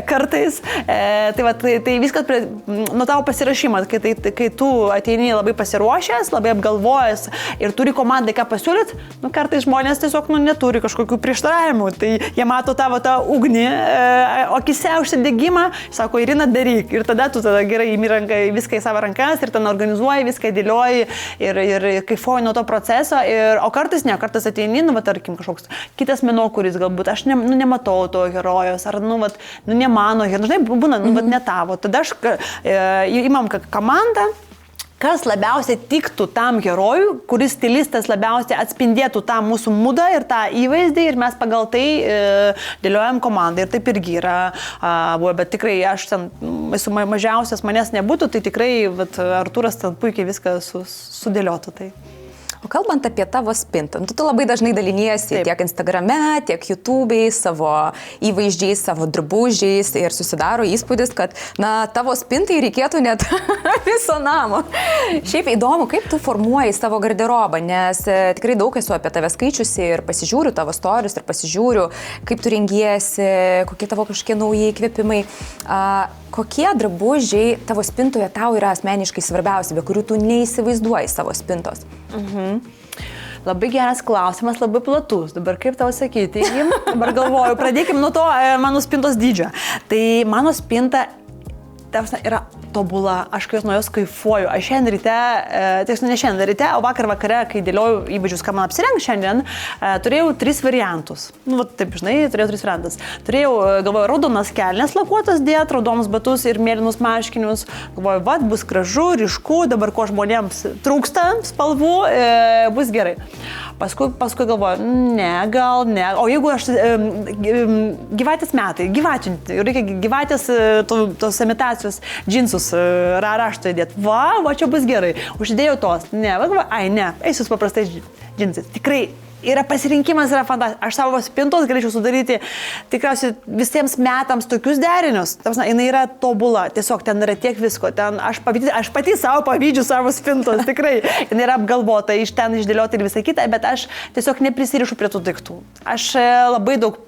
kartais, tai viskas nuo tavo pasirašymas, kai tu ateini labai pasiruošęs, labai apgalvojęs ir turi komandai ką pasiūlyt, kartais žmonės tiesiog neturi kažkokių prieštaravimų, tai jie mato tavo tą ugnį, akise užsidegimą, sako, Irina, daryk, ir tada tu gerai imi viską į savo rankas ir ten organizuoji, viską dėlioji ir kaifuoji nuo to proceso, o kartais ne, kartais ateini, tarkim, kažkoks kitas meno, kuris galbūt aš nematau to herojos, ar nemano, dažnai būna, ne tavo, tada aš imam komandą, kas labiausiai tiktų tam herojui, kuris stilistas labiausiai atspindėtų tą mūsų mūdą ir tą įvaizdį ir mes pagal tai dėliojam komandą ir taip irgi yra buvo, bet tikrai aš ten esu mažiausias, manęs nebūtų, tai tikrai Artūras ten puikiai viską sudėliotų. Tai. O kalbant apie tavo spintą, tu labai dažnai daliniesi tiek Instagrame, tiek YouTube'ai, savo įvaizdžiais, savo drabužiais ir susidaro įspūdis, kad, tavo spintai reikėtų net viso namo. Šiaip įdomu, kaip tu formuoji savo garderobą, nes tikrai daug esu apie tave skaičiusi ir pasižiūriu tavo stories ir pasižiūriu, kaip tu rengiesi, kokie tavo kažkokie nauji įkvėpimai. Kokie drabužiai tavo spintoje tau yra asmeniškai svarbiausi, be kurių tu neįsivaizduoji savo spintos? Labai geras klausimas, labai platus. Dabar kaip tau sakyti? Dabar galvoju, pradėkime nuo to mano spintos dydžio. Tai mano spinta yra tobula, aš kai nuo jos kaifuoju. Aš šiandien ryte, tiesiog ne šiandien ryte, o vakar vakare, kai dėliojau įvaizdžius, ką man apsirengs šiandien, turėjau 3 variantus. Taip, žinai, turėjau 3 variantus. Turėjau, galvoju, raudonas kelnes lakuotas dėt, raudonus batus ir mėlynus marškinius. Galvoju, bus gražu, ryšku, dabar ko žmonėms trūksta spalvų, bus gerai. Paskui galvoju, gal ne. O jeigu aš gyvatės metai, reikia gyvatės tos imitacijos džinsus raštą įdėti. Va, čia bus gerai. Uždėjau tos. Ne, eisiu su paprastais džinsais. Tikrai. Yra pasirinkimas, yra fantastiškas. Aš savo spintos galėčiau sudaryti tikriausiai visiems metams tokius derinius. Jinai yra tobula, tiesiog ten yra tiek visko. Ten aš pati savo pavydžiu savo spintos, tikrai. Jinai yra apgalvota, iš ten išdėlioti ir visą kitą, bet aš tiesiog neprisirišu prie tų daiktų. Aš labai daug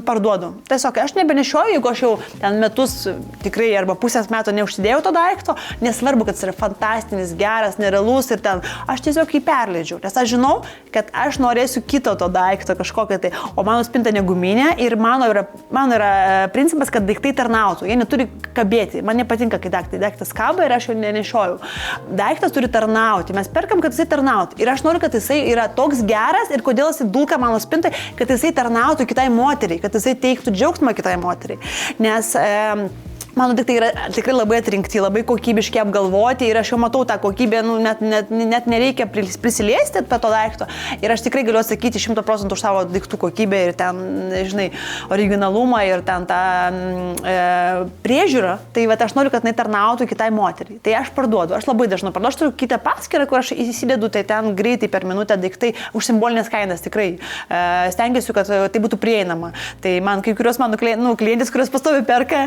parduodu. Tiesiog aš nebenešioju, jeigu aš jau ten metus tikrai arba pusės metų neužsidėjau to daikto, nesvarbu, kad jis yra fantastinis, geras, nerealus ir ten aš tiesiog jį perleidžiu. Nes aš žinau, kad aš norėsiu kito to daikto kažkokią tai, o mano spinta neguminė ir mano yra principas, kad daiktai tarnautų, jie neturi kabėti, man nepatinka, kai daiktas kaba ir aš jo nenešioju. Daiktas turi tarnauti, mes perkam, kad jisai tarnautų ir aš noriu, kad jisai yra toks geras ir kodėl jisai dulka mano spintai, kad jisai tarnautų kitai moteriai, kad jisai teiktų džiaugsmą kitai moteriai, nes mano daiktai yra tikrai labai atrinkti, labai kokybiškai apgalvoti ir aš jau matau tą kokybę, net nereikia prisiliesti prie to daikto. Ir aš tikrai galiu atsakyti 100% už savo daiktų kokybę ir ten, žinai, originalumą ir ten tą priežiūrą. Tai aš noriu, kad jinai tarnautų kitai moteriai. Tai aš parduodu, aš labai dažnai parduodu. Aš turiu kitą paskyrą, kur aš įsidedu, tai ten greitai per minutę daiktai už simbolinės kainas tikrai. Stengiuosi, kad tai būtų prieinama. Tai man kai kurios mano klientės, kurios pastoviai perka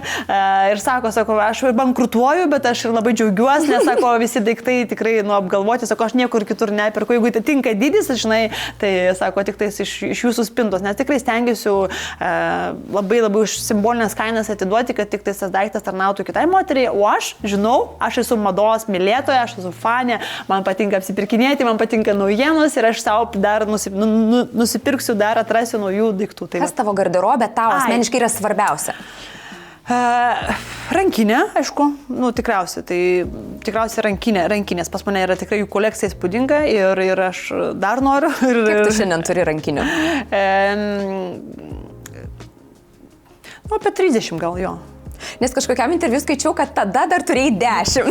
ir sako, aš bankrutuoju, bet aš ir labai džiaugiuosi, nes sako, visi daiktai tikrai apgalvoti, sako, aš niekur kitur neperku, jeigu tai tinka dydis, žinai, tai sako, tik tais iš jūsų spintos, nes tikrai stengiuosi labai už simbolinės kainas atiduoti, kad tik tais tas daiktas tarnautų kitai moteriai, o aš žinau, aš esu mados mylėtoja, aš esu fanė, man patinka apsipirkinėti, man patinka naujienos ir aš savo dar nusipirksiu, dar atrasiu naujų daiktų. Tai kas tavo garderobė tau asmeniškai yra svarbiausia? Rankinė, aišku, tikriausiai, tai tikriausiai rankinės, pas mane yra tikrai jų kolekcija įspūdinga ir aš dar noriu. Kiek tu šiandien turi rankinių? Apie 30 gal jo. Nes kažkokiam interviu skaičiau, kad tada dar turėjai 10.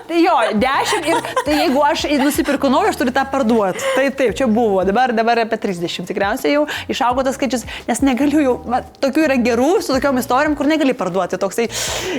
jo, 10 ir tai jeigu aš nusipirku naują, aš turiu tą parduoti. Tai taip, čia buvo, dabar apie 30 tikriausiai jau išaugo tas skaičius, nes negaliu jau, tokių yra gerų su tokiom istorijom, kur negali parduoti toksai.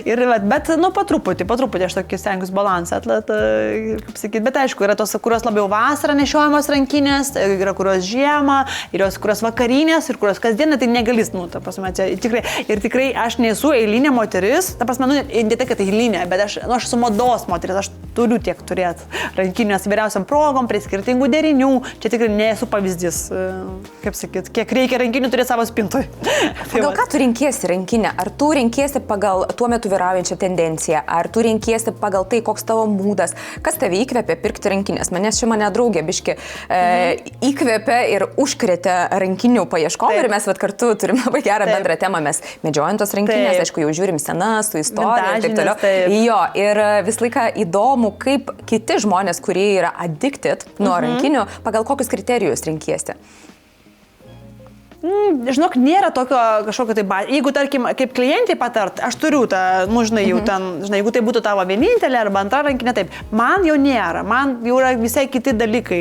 Bet, po truputį aš tokį stengiuosi balansą kaip sakyti, bet aišku, yra tos, kurios labiau vasarą nešiojamos rankinės, yra kurios žiemą, ir kurios vakarinės, ir kurios kasdieną, tai negalys, ta prasme, tikrai aš nesu eilinė moteris, ta prasme, ne tai, kad eilinė, bet aš esu mados moteris, aš turiu tiek turėti rankinės vyriausiam progom, prie skirtingų derinių, čia tikrai nesu pavyzdys, kaip sakyti, kiek reikia rankinių turėti savo spintui. Pagal ką tu renkiesi rankinę? Ar tu renkiesi pagal tuo metu vyraujančią tendenciją? Ar tu renkiesi pagal tai, koks tavo mūdas? Kas tave įkvėpė pirkti rankinės? Manęs čia mane draugė biški įkvėpė ir užkrėtė rankinių paieškom ir mes kartu turim labai gerą bendrą temą. Mes medžiojant tos rankinės, aišku, jau žiūrim senas, su istorija ir taip toliau. Jo, ir vis laiką įdomu, kaip kiti žmonės, kurie yra addicted nuo rankinių, pagal kokius kriterijus renkiesi. Žinok, nėra tokio kažkokio tai jeigu, tarkim, kaip klientai patart, aš turiu tą, jau ten, jeigu tai būtų tavo vienintelė arba antra rankinė, taip, man jau nėra, man jau yra visai kiti dalykai,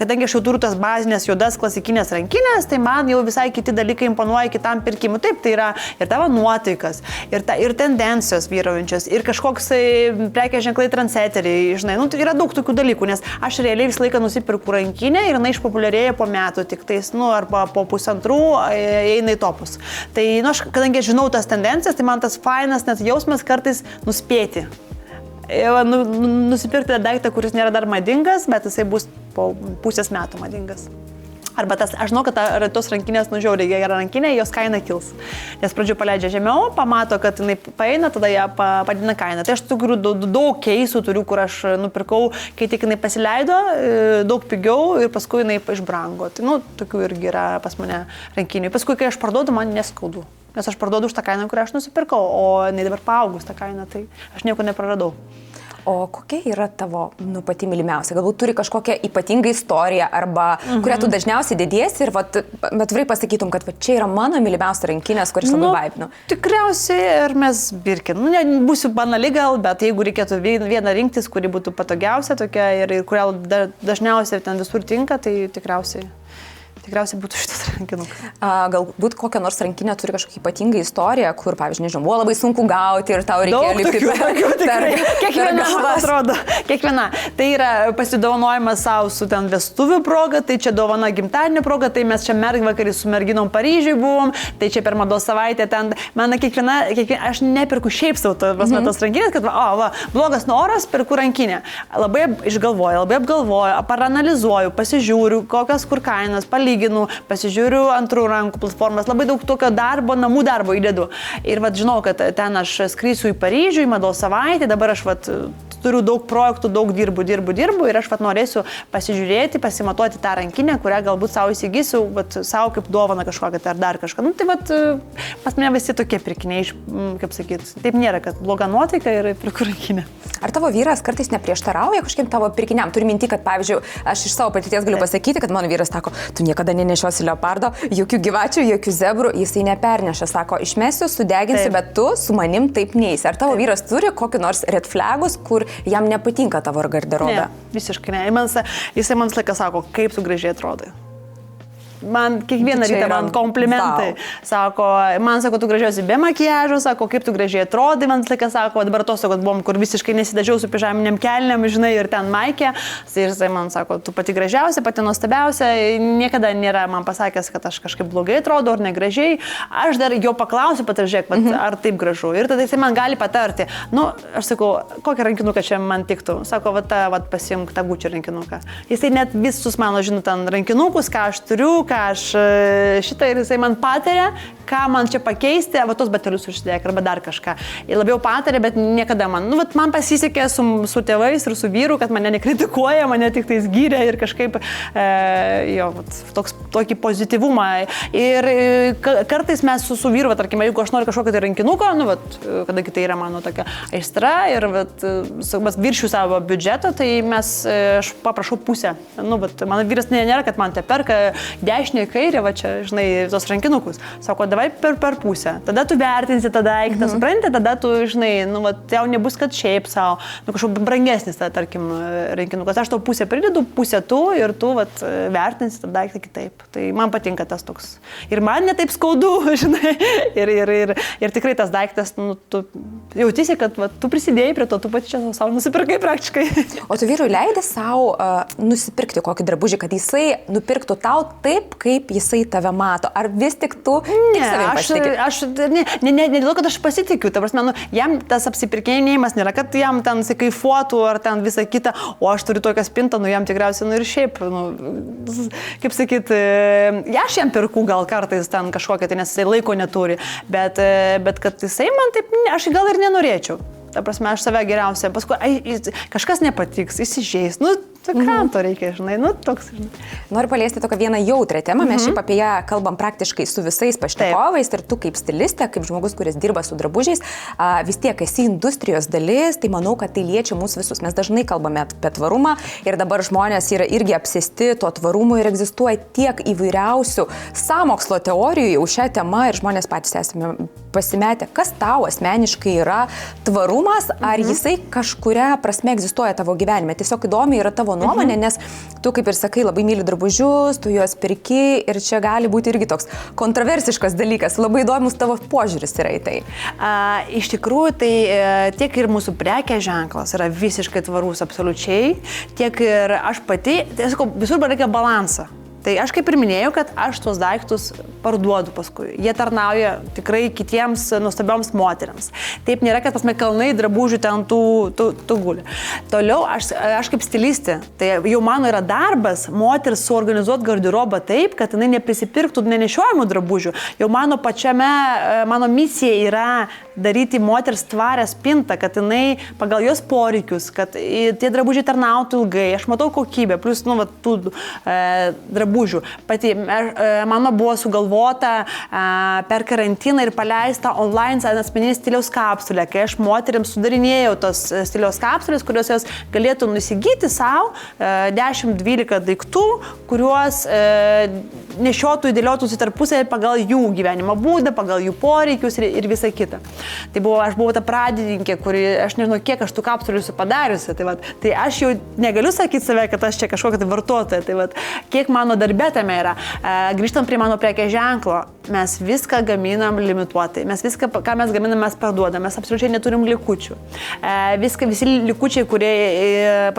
kadangi aš jau turiu tas bazinės juodas klasikinės rankinės, tai man jau visai kiti dalykai imponuoja kitam pirkimui, taip, tai yra ir tavo nuotaikas, ir tendencijos vyraujančios, ir kažkoks prekės ženklai trendsetteriai, tai yra daug tokių dalykų, nes aš realiai visą laiką nusipirku rankinę ir jinai išpopuliarėja po metų, tik tais, arba po pusantrų eina į topus. Tai, aš, kadangi žinau tas tendencijas, tai man tas fainas net jausmas kartais nuspėti. Nusipirkti daiktą, kuris nėra dar madingas, bet jisai bus po pusės metų madingas. Arba tas, aš žinau, kad tos rankinės žiauriai gera rankinė, jos kaina kils. Nes pradžių paleidžia žemiau, pamato, kad jinai paeina, tada ją padina kainą. Tai aš turiu daug keisų, kur aš nupirkau, kai tik jinai pasileido, daug pigiau ir paskui jinai išbrango. Tai, tokių irgi yra pas mane rankinių. Paskui, kai aš parduodu, man neskaudu. Nes aš parduodu už tą kainą, kurią aš nusipirkau, o jinai dabar paaugus tą kainą, tai aš nieko nepraradau. O kokia yra tavo pati mylimiausia? Galbūt turi kažkokią ypatingą istoriją arba kurią tu dažniausiai dediesi ir bet vyrai pasakytum, kad čia yra mano mylimiausia rankinės, kuris labai vaibinu. Tikriausiai ir mes Birkin. Būsiu banali gal, bet jeigu reikėtų vieną rinktis, kuri būtų patogiausia tokia ir kurią dažniausiai ten visur tinka, tai tikriausiai būtų šitas rankinukas. Galbūt kokią nors rankinę turi kažkokią ypatingą istoriją, kur, pavyzdžiui, nežinau, buvo labai sunku gauti ir tau reikėjo lipti Kiekviena, man atrodo. Kiekviena. Tai yra pasidovanojimas savo su ten vestuvių proga, tai čia dovana gimtadienio proga, tai mes čia vakarį su merginom Paryžiui buvom, tai čia per mados savaitę ten. Man kiekviena aš nepirku šiaip savo tos rankinės, kad blogas noras, pirku rankinę. Labai išgalvoju, labai apgalvoju, paranalizuoju, pasižiūriu, kokios kur kainos, pasižiūriu antrų rankų platformas, labai daug tokio namų darbo įdedu. Ir žinau, kad ten aš skrysiu į Paryžių, į mados savaitę, dabar aš turiu daug projektų, daug dirbu ir aš norėsiu pasižiūrėti, pasimatuoti tą rankinę, kurią galbūt savo įsigysiu, savo kaip dovana kažkokią ar dar kažką. Pas mane visi tokie pirkiniai, kaip sakyti, taip nėra, kad bloga nuotaika ir pirku rankinę. Ar tavo vyras kartais neprieštarauja kažkiem tavo pirkiniam? Turiu minti, kad, pavyzdžiui, aš iš savo patirties galiu pasakyti, kad mano vyras sako, tu niekada nenešiosi leopardo, jokių gyvačių, jokių zebrų, jisai neperneša, sako, išmesiu, sudeginsiu, bet tu su manim taip neisi. Ar tavo vyras turi kokį nors red flagus, kur jam nepatinka tavo garderobė? Ne, visiškai ne. Jisai man laiką sako, kaip tu gražiai atrodai. Man kiekvieną rytą man komplimentai. Sako, tu gražiausi be makiažo, sako, kaip tu gražiai atrodai, man laiką sako, dabar atostogos buvom, kur visiškai nesidažiau su pižaminiam kelniam, žinai, ir ten maikė. Ir jisai man sako, tu pati gražiausia, pati nuostabiausia, niekada nėra man pasakęs, kad aš kažkaip blogai atrodau ar negražiai. Aš dar jo paklausiu, pataržiek, ar taip gražu. Ir tada jisai man gali patarti. Aš sakau, kokią rankinuką čia man tiktų. Sako, pasiimk tą Gucci rankinuką. Jisai net visus mano žino ten rankinukus, ką aš turiu, ką aš šitą ir jisai man patarė, ką man čia pakeisti, tos batelius užsidėk arba dar kažką. Ir labiau patarė, bet niekada man. Man pasisekė su tėvais ir su vyru, kad mane nekritikuoja, mane tik tais gyrė ir kažkaip tokį pozityvumą. Ir kartais mes su vyru, tarkime, jeigu aš noriu kažkokio tai rankinuko, kadangi tai yra mano tokia aistra ir viršiu savo biudžetą, tai aš paprašau pusę. Mano vyras nėra, kad man te perka dešinė, kairė, va čia, žinai, tos rankinukus. Sako, davai per pusę. Tada tu vertinsi tą daiktą, supranti, tada tu, žinai, nu, va, jau nebus, kad šiaip savo, nu, kažkoks brangesnis, ta, tarkim, rankinukas. Aš tau pusę pridedu, pusę tu ir tu, va, vertinsi tą daiktą kitaip. Tai man patinka tas toks. Ir man netaip skaudu, žinai, ir tikrai tas daiktas, nu, tu jautėsi, kad va, tu prisidėjai prie to, tu pati čia savo nusipirkai praktiškai. O tu vyrui leidai savo nusipirkti kokį drabužį, kad jisai nupirktų tau taip, kaip jisai tave mato? Ar vis tik tu tik savim pasitikė? Ne, dėl to, kad aš pasitikiu. Ta prasme, nu, jam tas apsipirkinėjimas nėra, kad jam ten sikaifuotų ar ten visą kitą, o aš turiu tokią spintą, nu, jam tikriausiai, nu, ir šiaip, nu, kaip sakyt, aš jam pirku gal kartais ten kažkokią, tai nes jisai laiko neturi, bet kad jisai man taip, aš gal ir nenorėčiau. Ta prasme, aš save geriausia, paskui kažkas nepatiks, įsižeis, nu, kam to reikia, žinai, nu, toks, žinai. Noriu paliesti tokią vieną jautrę temą, mes šiaip apie ją kalbam praktiškai su visais pašnekovais ir tu kaip stilistė, kaip žmogus, kuris dirba su drabužiais, vis tiek esi industrijos dalis, tai manau, kad tai liečia mūsų visus. Mes dažnai kalbame apie tvarumą ir dabar žmonės yra irgi apsėsti to tvarumo ir egzistuoja tiek įvairiausių sąmokslo teorijų jau šią temą ir žmonės patys esame pasimetę, kas tau asmeniškai yra tvarumas, ar jisai kažkuria prasme egzistuoja tavo gyvenime. Tiesiog įdomi yra tavo nuomonė, nes tu, kaip ir sakai, labai myli drabužius, tu juos pirki ir čia gali būti irgi toks kontroversiškas dalykas. Labai įdomus tavo požiūris yra į tai. Iš tikrųjų, tai tiek ir mūsų prekės ženklas yra visiškai tvarus absoliučiai, tiek ir aš pati, tai sakau, visur reikia balansą. Tai aš kaip ir minėjau, kad aš tuos daiktus parduodu paskui. Jie tarnauja tikrai kitiems nuostabioms moteriams. Taip nėra, kad pasme kalnai drabužių ten tų guli. Toliau aš kaip stilistė, tai jau mano yra darbas moteris suorganizuoti garderobą taip, kad jinai neprisipirktų nenešiojamų drabužių. Jau mano misija yra daryti moters tvarę spintą, kad jinai pagal jos poreikius, kad tie drabužiai tarnautų ilgai. Aš matau kokybę, plus, nu, va, tų drabužių. Pati, mano buvo sugalvota per karantiną ir paleista online asmeninė stiliaus kapsulė, kai aš moteriams sudarinėjau tos stiliaus kapsulės, kurios jos galėtų nusigyti savo 10-12 daiktų, kuriuos nešiotų įdėliotųsi tarpusavį pagal jų gyvenimo būdą, pagal jų poreikius ir visą kitą. Tai aš buvau ta pradininkė, kuri, aš nežinau, kiek aš tų kapsulių esu padariusi, tai aš jau negaliu sakyti save, kad aš čia kažkokia tai vartotoja, tai kiek mano darbė tame yra. Grįžtant prie mano prekės ženklo, mes viską gaminam limituotai, mes viską, ką mes gaminam, mes parduodam, mes absoliučiai neturim likučių. Visi likučiai, kurie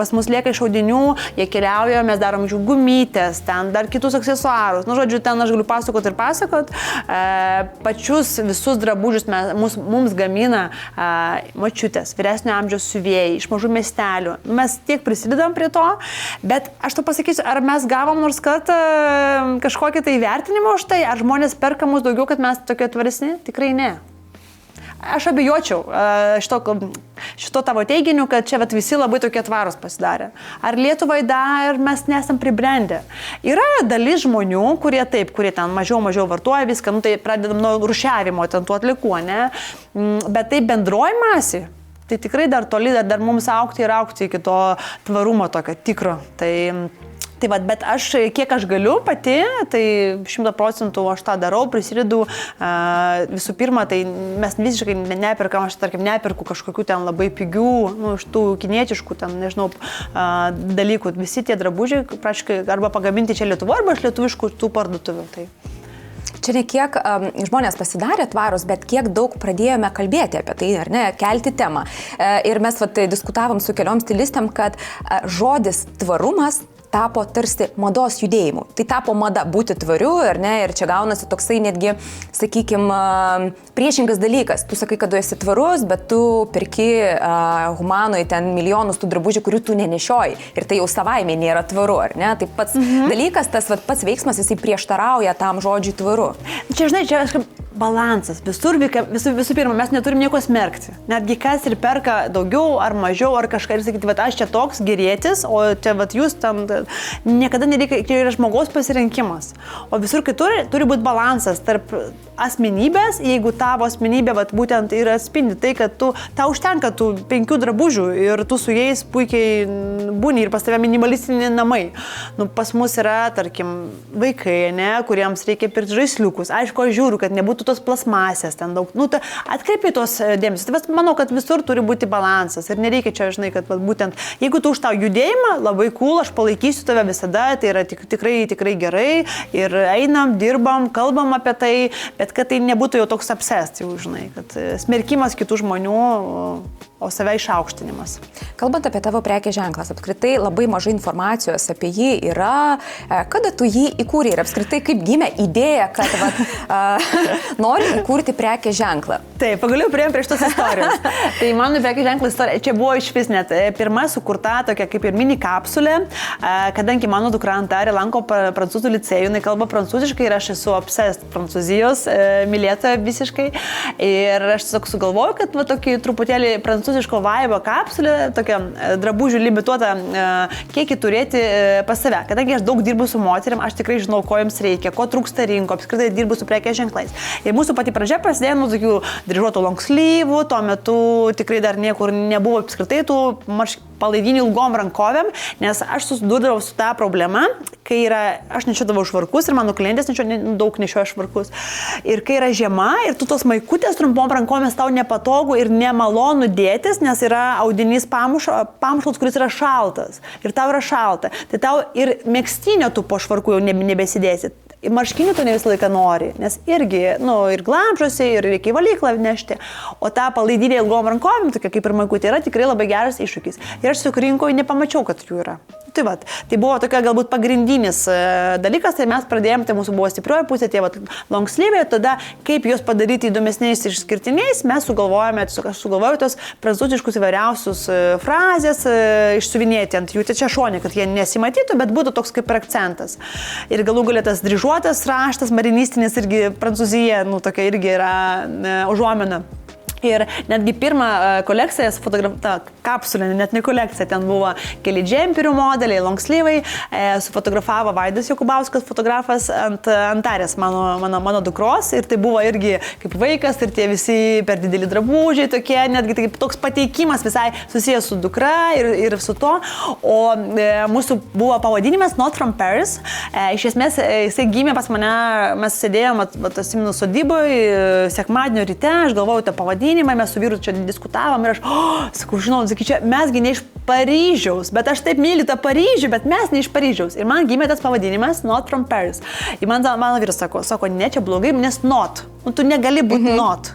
pas mus lieka iš audinių, jie keliauja, mes darom jų gumytės, ten dar kitus aksesuarus. Nu, žodžiu, ten aš galiu pasakot. Pačius visus drabužius mums gamina močiutės, vyresnio amžiaus siuvėjai, iš mažų miestelių. Mes tiek prisidedam prie to, bet aš to pasakysiu, ar mes gavom nors kartą kažkokį tai vertinimą už tai, ar žmonės perka mus daugiau, kad mes tokie tvaresni? Tikrai ne. Aš abejočiau šito tavo teiginiu, kad čia visi labai tokie tvarūs pasidarė. Ar Lietuvai dar mes nesam pribrendę? Yra dalis žmonių, kurie ten mažiau vartoja viską, nu tai pradedam nuo rūšiavimo, ten tų atlikų, ne? Bet tai bendroji masė, tai tikrai dar toli, dar mums augti ir augti iki to tvarumo tokio tikro. Tai va, bet aš, kiek aš galiu pati, tai 100% aš tą darau, prisidedu. Visų pirma, tai mes visiškai neperkam, aš tarkim neperku kažkokių ten labai pigių, nu, iš tų kinietiškų, ten, nežinau, dalykų. Visi tie drabužiai, praškai, arba pagaminti čia Lietuvoje, arba iš lietuviškų tų parduotuvių. Tai. Čia ne kiek žmonės pasidarė tvarus, bet kiek daug pradėjome kalbėti apie tai, ar ne, kelti temą. Ir mes diskutavom su keliom stilistėm, kad žodis tvarumas tapo tarsi mados judėjimu. Tai tapo mada būti tvariu, ar ne, ir čia gaunasi toksai netgi, sakykime, priešingas dalykas. Tu sakai, kad tu esi tvarus, bet tu perki humanui ten milijonus tų drabužių, kurių tu nenešioji. Ir tai jau savaime nėra tvaru, ar ne? Tai pats dalykas, tas pats veiksmas, jisai prieštarauja tam žodžiui tvaru. Čia, žinai, čia balansas. Visų pirma, mes neturim nieko smerkti. Netgi kas ir perka daugiau ar mažiau, ar kažką ir sakyti, va aš čia toks gerėtis, o čia va jūs tam, niekada nereikia, čia yra žmogaus pasirinkimas. O visur kitur turi būti balansas tarp asmenybės, jeigu tavo asmenybė va, būtent ir atspindi tai, kad tau užtenka tų 5 drabužių ir tu su jais puikiai būni ir pas tave minimalistiniai namai. Nu, pas mus yra, tarkim, vaikai, ne, kuriems reikia pirkti žaisliukus. Aišku, aš žiūriu, kad nebūtų tos plasmasės ten daug. Nu, atkreipi tos dėmesį. Tai manau, kad visur turi būti balansas. Ir nereikia čia, žinai, kad būtent, jeigu tu už tau judėjimą, labai cool, aš palaikysiu tave visada, tai yra tikrai gerai. Ir einam, dirbam, kalbam apie tai, bet kad tai nebūtų jau toks obsessed, jau, žinai, kad smerkimas kitų žmonių, o save išaukštinimas. Kalbant apie tavo prekės ženklas, apskritai labai mažai informacijos apie jį yra, kada tu jį įkūrei ir apskritai kaip gimė idėja, kad nori įkurti prekės ženklą. Taip, pagaliau priėjom prie šitos istorijos. Tai mano prekės ženklo istorija, čia buvo iš vis net pirma sukurta tokia kaip ir mini kapsulė, kadangi mano dukra Antarė lanko prancūzų licėjų, jinai kalba prancūziškai ir aš esu obsessed prancūzijos, mylėtoja visiškai. Ir aš tiesiog sugalvoju, kad va tokį truputėlį prancūziško vaibo kapsulę, tokią drabužių limituotą kiekį turėti pas save. Kadangi aš daug dirbu su moterim, aš tikrai žinau, ko jums reikia, ko trūksta rinko, apskritai dirbu su prekės ženklais. Ir mūsų pati pradžia prasidėjo nuo tokių dryžuotų long sleeve'ų, tuo metu tikrai dar niekur nebuvo apskritai tų palaidinių ilgom rankovėm, nes aš susidurdavau su tą problemą, kai aš nešiodavau švarkus ir mano klientės daug nešioja švarkus. Ir kai yra žiema ir tu tos maikutės trumpom rankovėmis tau nepatogu ir nemalonu dėtis, nes yra audinys pamušalas, kuris yra šaltas. Ir tau yra šalta. Tai tau ir megztinio tu po švarku jau nebesidėsi. Marškinių tu ne visą laiką nori, nes irgi, ir glamžosi, ir reikia į valyklą nešti. O tą palaidinę ilgom rankovėm, tokia kaip ir maikutė, yra tikrai labai geras iššūkis. Ir aš tiesiog rinkoje nepamačiau, kad jų yra. Tai buvo tokia galbūt pagrindinis dalykas, tai mes pradėjome, tai mūsų buvo stiprioji pusė, tie long sleeve, tada kaip juos padaryti įdomesniais ir išskirtiniais, mes sugalvojame, aš sugalvojau tos prancūziškus įvairiausius frazės, išsiuvinėti ant jų, tai čia šonė, kad jie nesimatytų, bet būtų toks kaip akcentas. Ir galų galę tas dryžuotas raštas, marinistinis irgi Prancūzija, tokia irgi yra užuomina. Ir netgi pirmą kolekciją sufotografavau, kapsulę, net ne kolekciją, ten buvo keli džemperių modeliai, long sleeve'ai, sufotografavo Vaidas Jokubauskas, fotografas ant Antarės mano dukros ir tai buvo irgi kaip vaikas ir tie visi per dideli drabužiai tokie, netgi taip, toks pateikimas visai susijęs su dukra ir su to, o mūsų buvo pavadinimas Not from Paris, iš esmės jisai gimė pas mane, mes sėdėjom atsimenu sodyboje, sekmadienio ryte, aš galvojau tą pavadinimą, mes su vyru čia diskutavom ir aš, sakau, žinau, sakyčiau, mesgi ne iš Paryžiaus, bet aš taip myliu tą Paryžių, bet mes ne iš Paryžiaus. Ir man gimė tas pavadinimas Not from Paris. Ir mano vyras sako, ne, čia blogai, nes not. Tu negali būti not.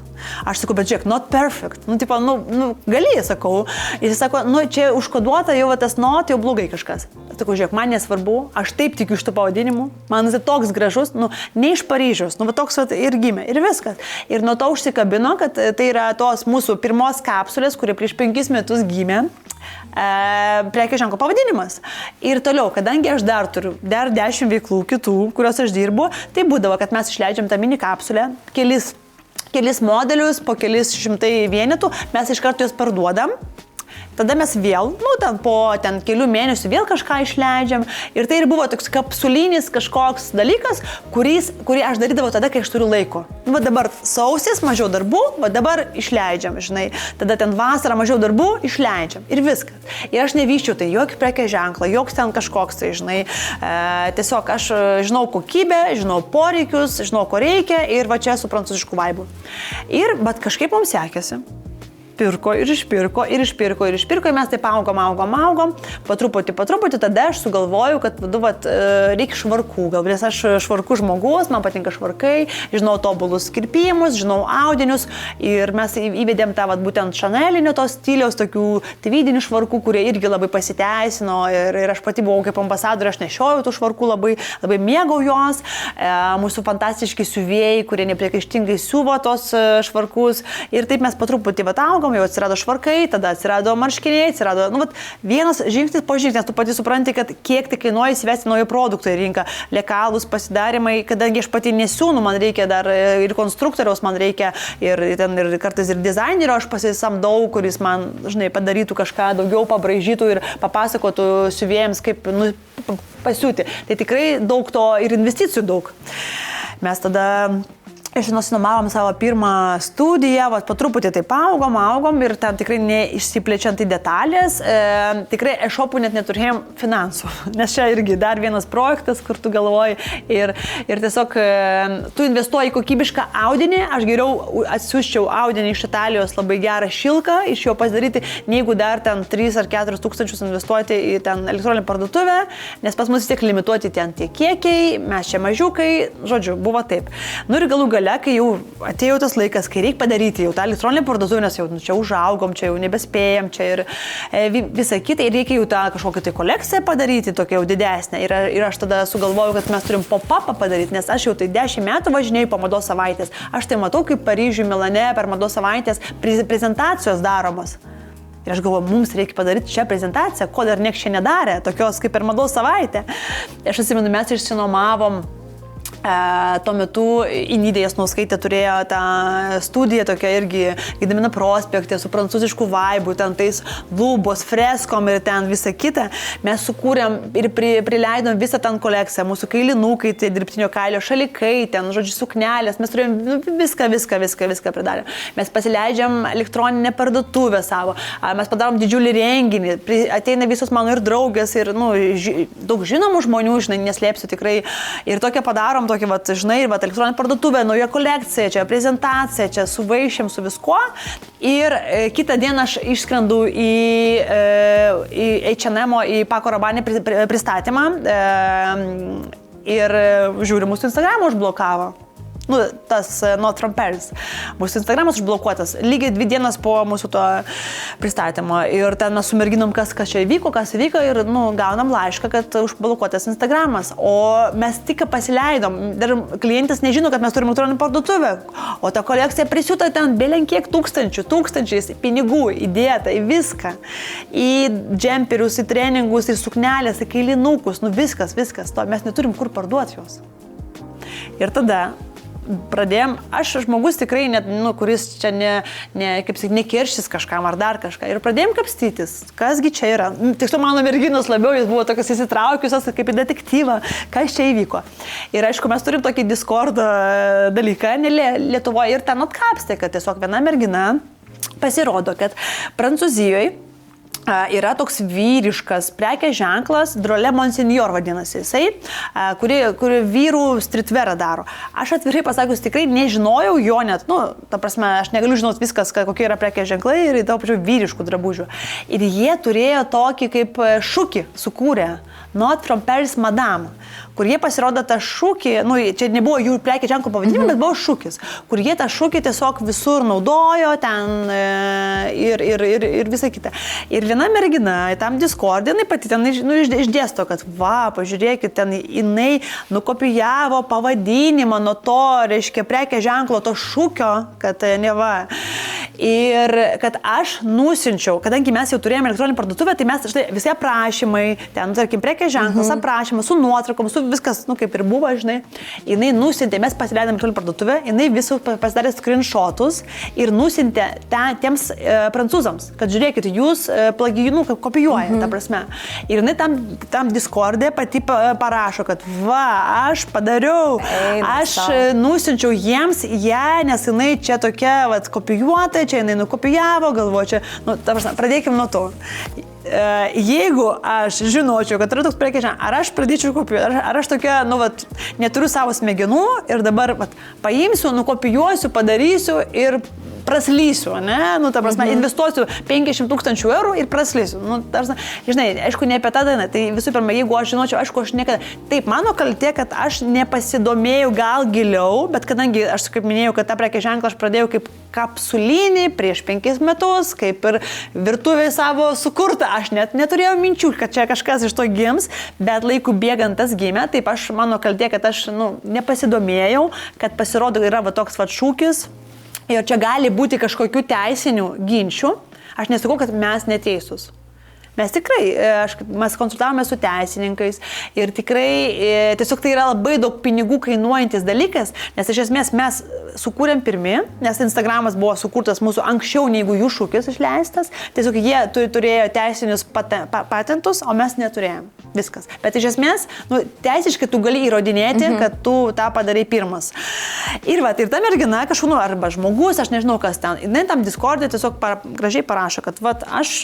Aš sakau, bet žiūrėk, not perfect. Gali, sakau. Jis sako, čia užkoduota jau tas not, jau blogai kažkas. Sakau, žiūrėk, man nesvarbu, aš taip tikiu iš tų pavadinimų, man jis toks gražus, ne iš Paryžiaus, toks ir gimė, ir viskas. Ir nuo to užsikabino, kad tai yra tos mūsų pirmos kapsulės, kuri prieš 5 metus gimė, prekės ženklo pavadinimas. Ir toliau, kadangi aš dar turiu 10 veiklų kitų, kurios aš dirbu, tai būdavo, kad mes išleidžiam tą mini kapsulę, kelis modelius, po kelis šimtai vienetų, mes iš karto juos parduodam. Tada mes vėl, po kelių mėnesių vėl kažką išleidžiam. Ir tai ir buvo toks kapsulinis kažkoks dalykas, kurį aš darydavau tada, kai aš turiu laiko. Dabar sausis, mažiau darbų, dabar išleidžiam, žinai. Tada vasarą mažiau darbų, išleidžiam. Ir viskas. Ir aš nevyščiau tai jokį prekės ženklą, joks ten kažkoks, tai, žinai. Tiesiog aš žinau kokybę, žinau poreikius, žinau, ko reikia ir va čia su prancūzišku vaibu. Bet kažkaip mums sekėsi. Pirko ir išpirko, ir mes taip augom, po truputį, tada aš sugalvoju, kad reikia švarkų, nes aš švarkų žmogus, man patinka švarkai, žinau tobulus kirpimus, žinau audinius ir mes įvedėm tą būtent šanelinio to stiliaus, tokių tvydinių švarkų, kurie irgi labai pasiteisino ir aš pati buvau kaip ambasadorė, aš nešiojau tų švarkų, labai mėgau jos, mūsų fantastiški siuvėjai, kurie nepriekaištingai siuvo tos švarkus ir taip mes po truputį augom užaugom, jau atsirado švarkai, tada atsirado marškiniai, atsirado, vienas žingsnis po žingsnės, tu pati supranti, kad kiek tai kainuoja įsivesti naują produktą į rinką, lekalūs pasidarimai, kadangi aš pati nesiūnu, man reikia dar ir konstruktoriaus, man reikia ir kartais ir dizainerio, aš pasisamdau, kuris man, žinai, padarytų kažką daugiau, pabraižytų ir papasakotų siuvėjams, kaip pasiūti. Tai tikrai daug to ir investicijų daug. Mes tada išsinuomavom savo pirmą studiją, po truputį taip augom ir ten tikrai neišsiplečiant į detalės, tikrai e-shopų net neturėjom finansų, nes čia irgi dar vienas projektas, kur tu galvoji ir tiesiog tu investuoji į kokybišką audinį, aš geriau atsiųsčiau audinį iš Italijos labai gerą šilką, iš jo pasidaryti, neigu dar ten 3 ar 4 tūkstančius investuoti į ten elektroninę parduotuvę, nes pas mus vis tiek limituoti ten tie kiekiai, mes čia mažiukai, žodžiu, buvo taip. Nu ir galų kai jau atėjo tas laikas, kai reikia padaryti jau tą elektroninę parduotuvę, nes jau čia užaugom, čia jau nebespėjam, čia ir visą kitą, ir reikia jau tą kažkokią tai kolekciją padaryti, tokia jau didesnė. Ir aš tada sugalvojau, kad mes turim pop-upą padaryti, nes aš jau tai 10 metų važinėjau po mados savaitės. Aš tai matau, kaip Paryžiuje, Milane per mados savaitės prezentacijos daromos. Ir aš galvoju, mums reikia padaryti šią prezentaciją, ko dar nieks čia nedarė, tokios kaip per mados savaitę. Aš atsimenu, mes išsinuomavom. Tuo metu Inidė Jasnauskaitė turėjo tą studiją tokia irgi Gedimino prospekte su prancūzišku vaibu, ten tais lubos, freskom ir ten visą kitą. Mes sukūrėm ir prileidom visą ten kolekciją, mūsų kailinukai, tai dirbtinio kailio šalikai, ten, žodžiu, suknelės, mes turėjom viską pridarėm. Mes pasileidžiam elektroninę parduotuvę savo, mes padarom didžiulį renginį, ateina visos mano ir draugės, ir daug žinomų žmonių, žinai, neslėpsiu tikrai, ir tokią padarom, tokį, žinai, elektroninė parduotuvė, nauja kolekcija, čia prezentacija, čia su vaišėm, su viskuo. Ir kitą dieną aš išskrendu į H&M, į Paco Rabanne pristatymą ir žiūri, mūsų Instagramą užblokavo. Tas Not From Paris. Mūsų Instagramas užblokuotas. Lygiai 2 dienas po mūsų to pristatymo. Ir ten mes su merginom, kas čia įvyko, ir gaunam laišką, kad užblokuotas Instagramas. O mes tik pasileidom. Dar klientas nežino, kad mes turim elektroninę parduotuvę. O ta kolekcija prisiūta ten belenkiek tūkstančiais pinigų įdėta į viską. Į džemperius, į treningus, į suknelės, į kailinukus. Viskas. To mes neturim kur parduoti jos. Ir tada pradėjom, aš žmogus tikrai net, kuris čia nekiršys kažkam ar dar kažką. Ir pradėjom kapstytis, kasgi čia yra. Tiksliau, mano merginos labiau, jis buvo tokios įsitraukiusios kaip į detektyvą, kas čia įvyko. Ir aišku, mes turim tokį Discord dalyką Lietuvoje ir ten atkapstė, kad tiesiog viena mergina pasirodo, kad Prancūzijoje yra toks vyriškas prekės ženklas, Drolet Monsignor vadinasi jisai, kuri vyrų streetwearą daro. Aš atvirai pasakius tikrai nežinojau jo net, ta prasme, aš negaliu žinot viskas, kokie yra prekės ženklai ir tavo pačių vyriškų drabužių. Ir jie turėjo tokį kaip šūkį sukūrę, Not From Paris Madame, kur jie pasirodo tą šūkį, čia nebuvo jų prekės ženklų pavadinimas, bet buvo šūkis, kur jie tą šūkį tiesiog visur naudojo ten ir visą kitą. Ir viena mergina, tam Discord'e, jinai pati ten išdėsto, kad pažiūrėkit, ten jinai nukopijavo pavadinimą nuo to, reiškia, prekės ženklo, to šūkio, kad neva. Ir kad aš nusinčiau, kadangi mes jau turėjome elektroninę parduotuvę, tai mes štai visi aprašymai, ten, tarkim, prekės ženklas, aprašymas, su nuotraukom, su viskas, kaip ir buvo, žinai. Jinai nusintė, mes pasileidėm elektroninę parduotuvę, jinai visų pasidarė screenshotus ir nusintė tiems prancūzams, kad žiūrėkit, jūs plagijinų kopijuoja, ta prasme. Ir jinai tam Discord'e pati parašo, kad aš padariau, aš nusinčiau jiems ją, nes jinai čia tokia, kopijuota, čia jinai nukopijavo, galvoju, čia, pradėkim nuo to. Jeigu aš žinočiau, kad yra toks prekės ženklas, ar aš pradėčiau kopijuoti, ar aš tokia, neturiu savo smegenų ir dabar paimsiu, nukopijuosiu, padarysiu ir praslysiu, ne? Ta prasme, investuosiu 500 000 eurų ir praslysiu. Žinai, aišku, ne apie tą dainą. Tai visų pirma, jeigu aš žinočiau, aišku, aš niekada. Taip, mano kaltė, kad aš nepasidomėjau gal giliau, bet kadangi aš, kaip minėjau, kad tą prekės ženklą aš pradėjau kaip kapsulinį prieš 5 metus, kaip ir virtuvė savo sukurta. Aš net neturėjau minčių, kad čia kažkas iš to gims, bet laikų bėgant tas gimė, taip mano kaltė, kad aš nepasidomėjau, kad pasirodo yra toks šūkis. Ir čia gali būti kažkokių teisinių ginčių. Aš nesakau, kad mes neteisūs. Mes tikrai, mes konsultavome su teisininkais ir tikrai tiesiog tai yra labai daug pinigų kainuojantis dalykas, nes iš esmės mes sukūrėm pirmi, nes Instagramas buvo sukurtas mūsų anksčiau negu jų šūkis išleistas, tiesiog jie turėjo teisinius patentus, o mes neturėjom. Viskas. Bet iš esmės, teisiškai tu gali įrodinėti, kad tu tą padarai pirmas. Ir ta mergina kažkaip, arba žmogus, aš nežinau kas ten, jinai tam Discord'e tiesiog gražiai parašo, kad aš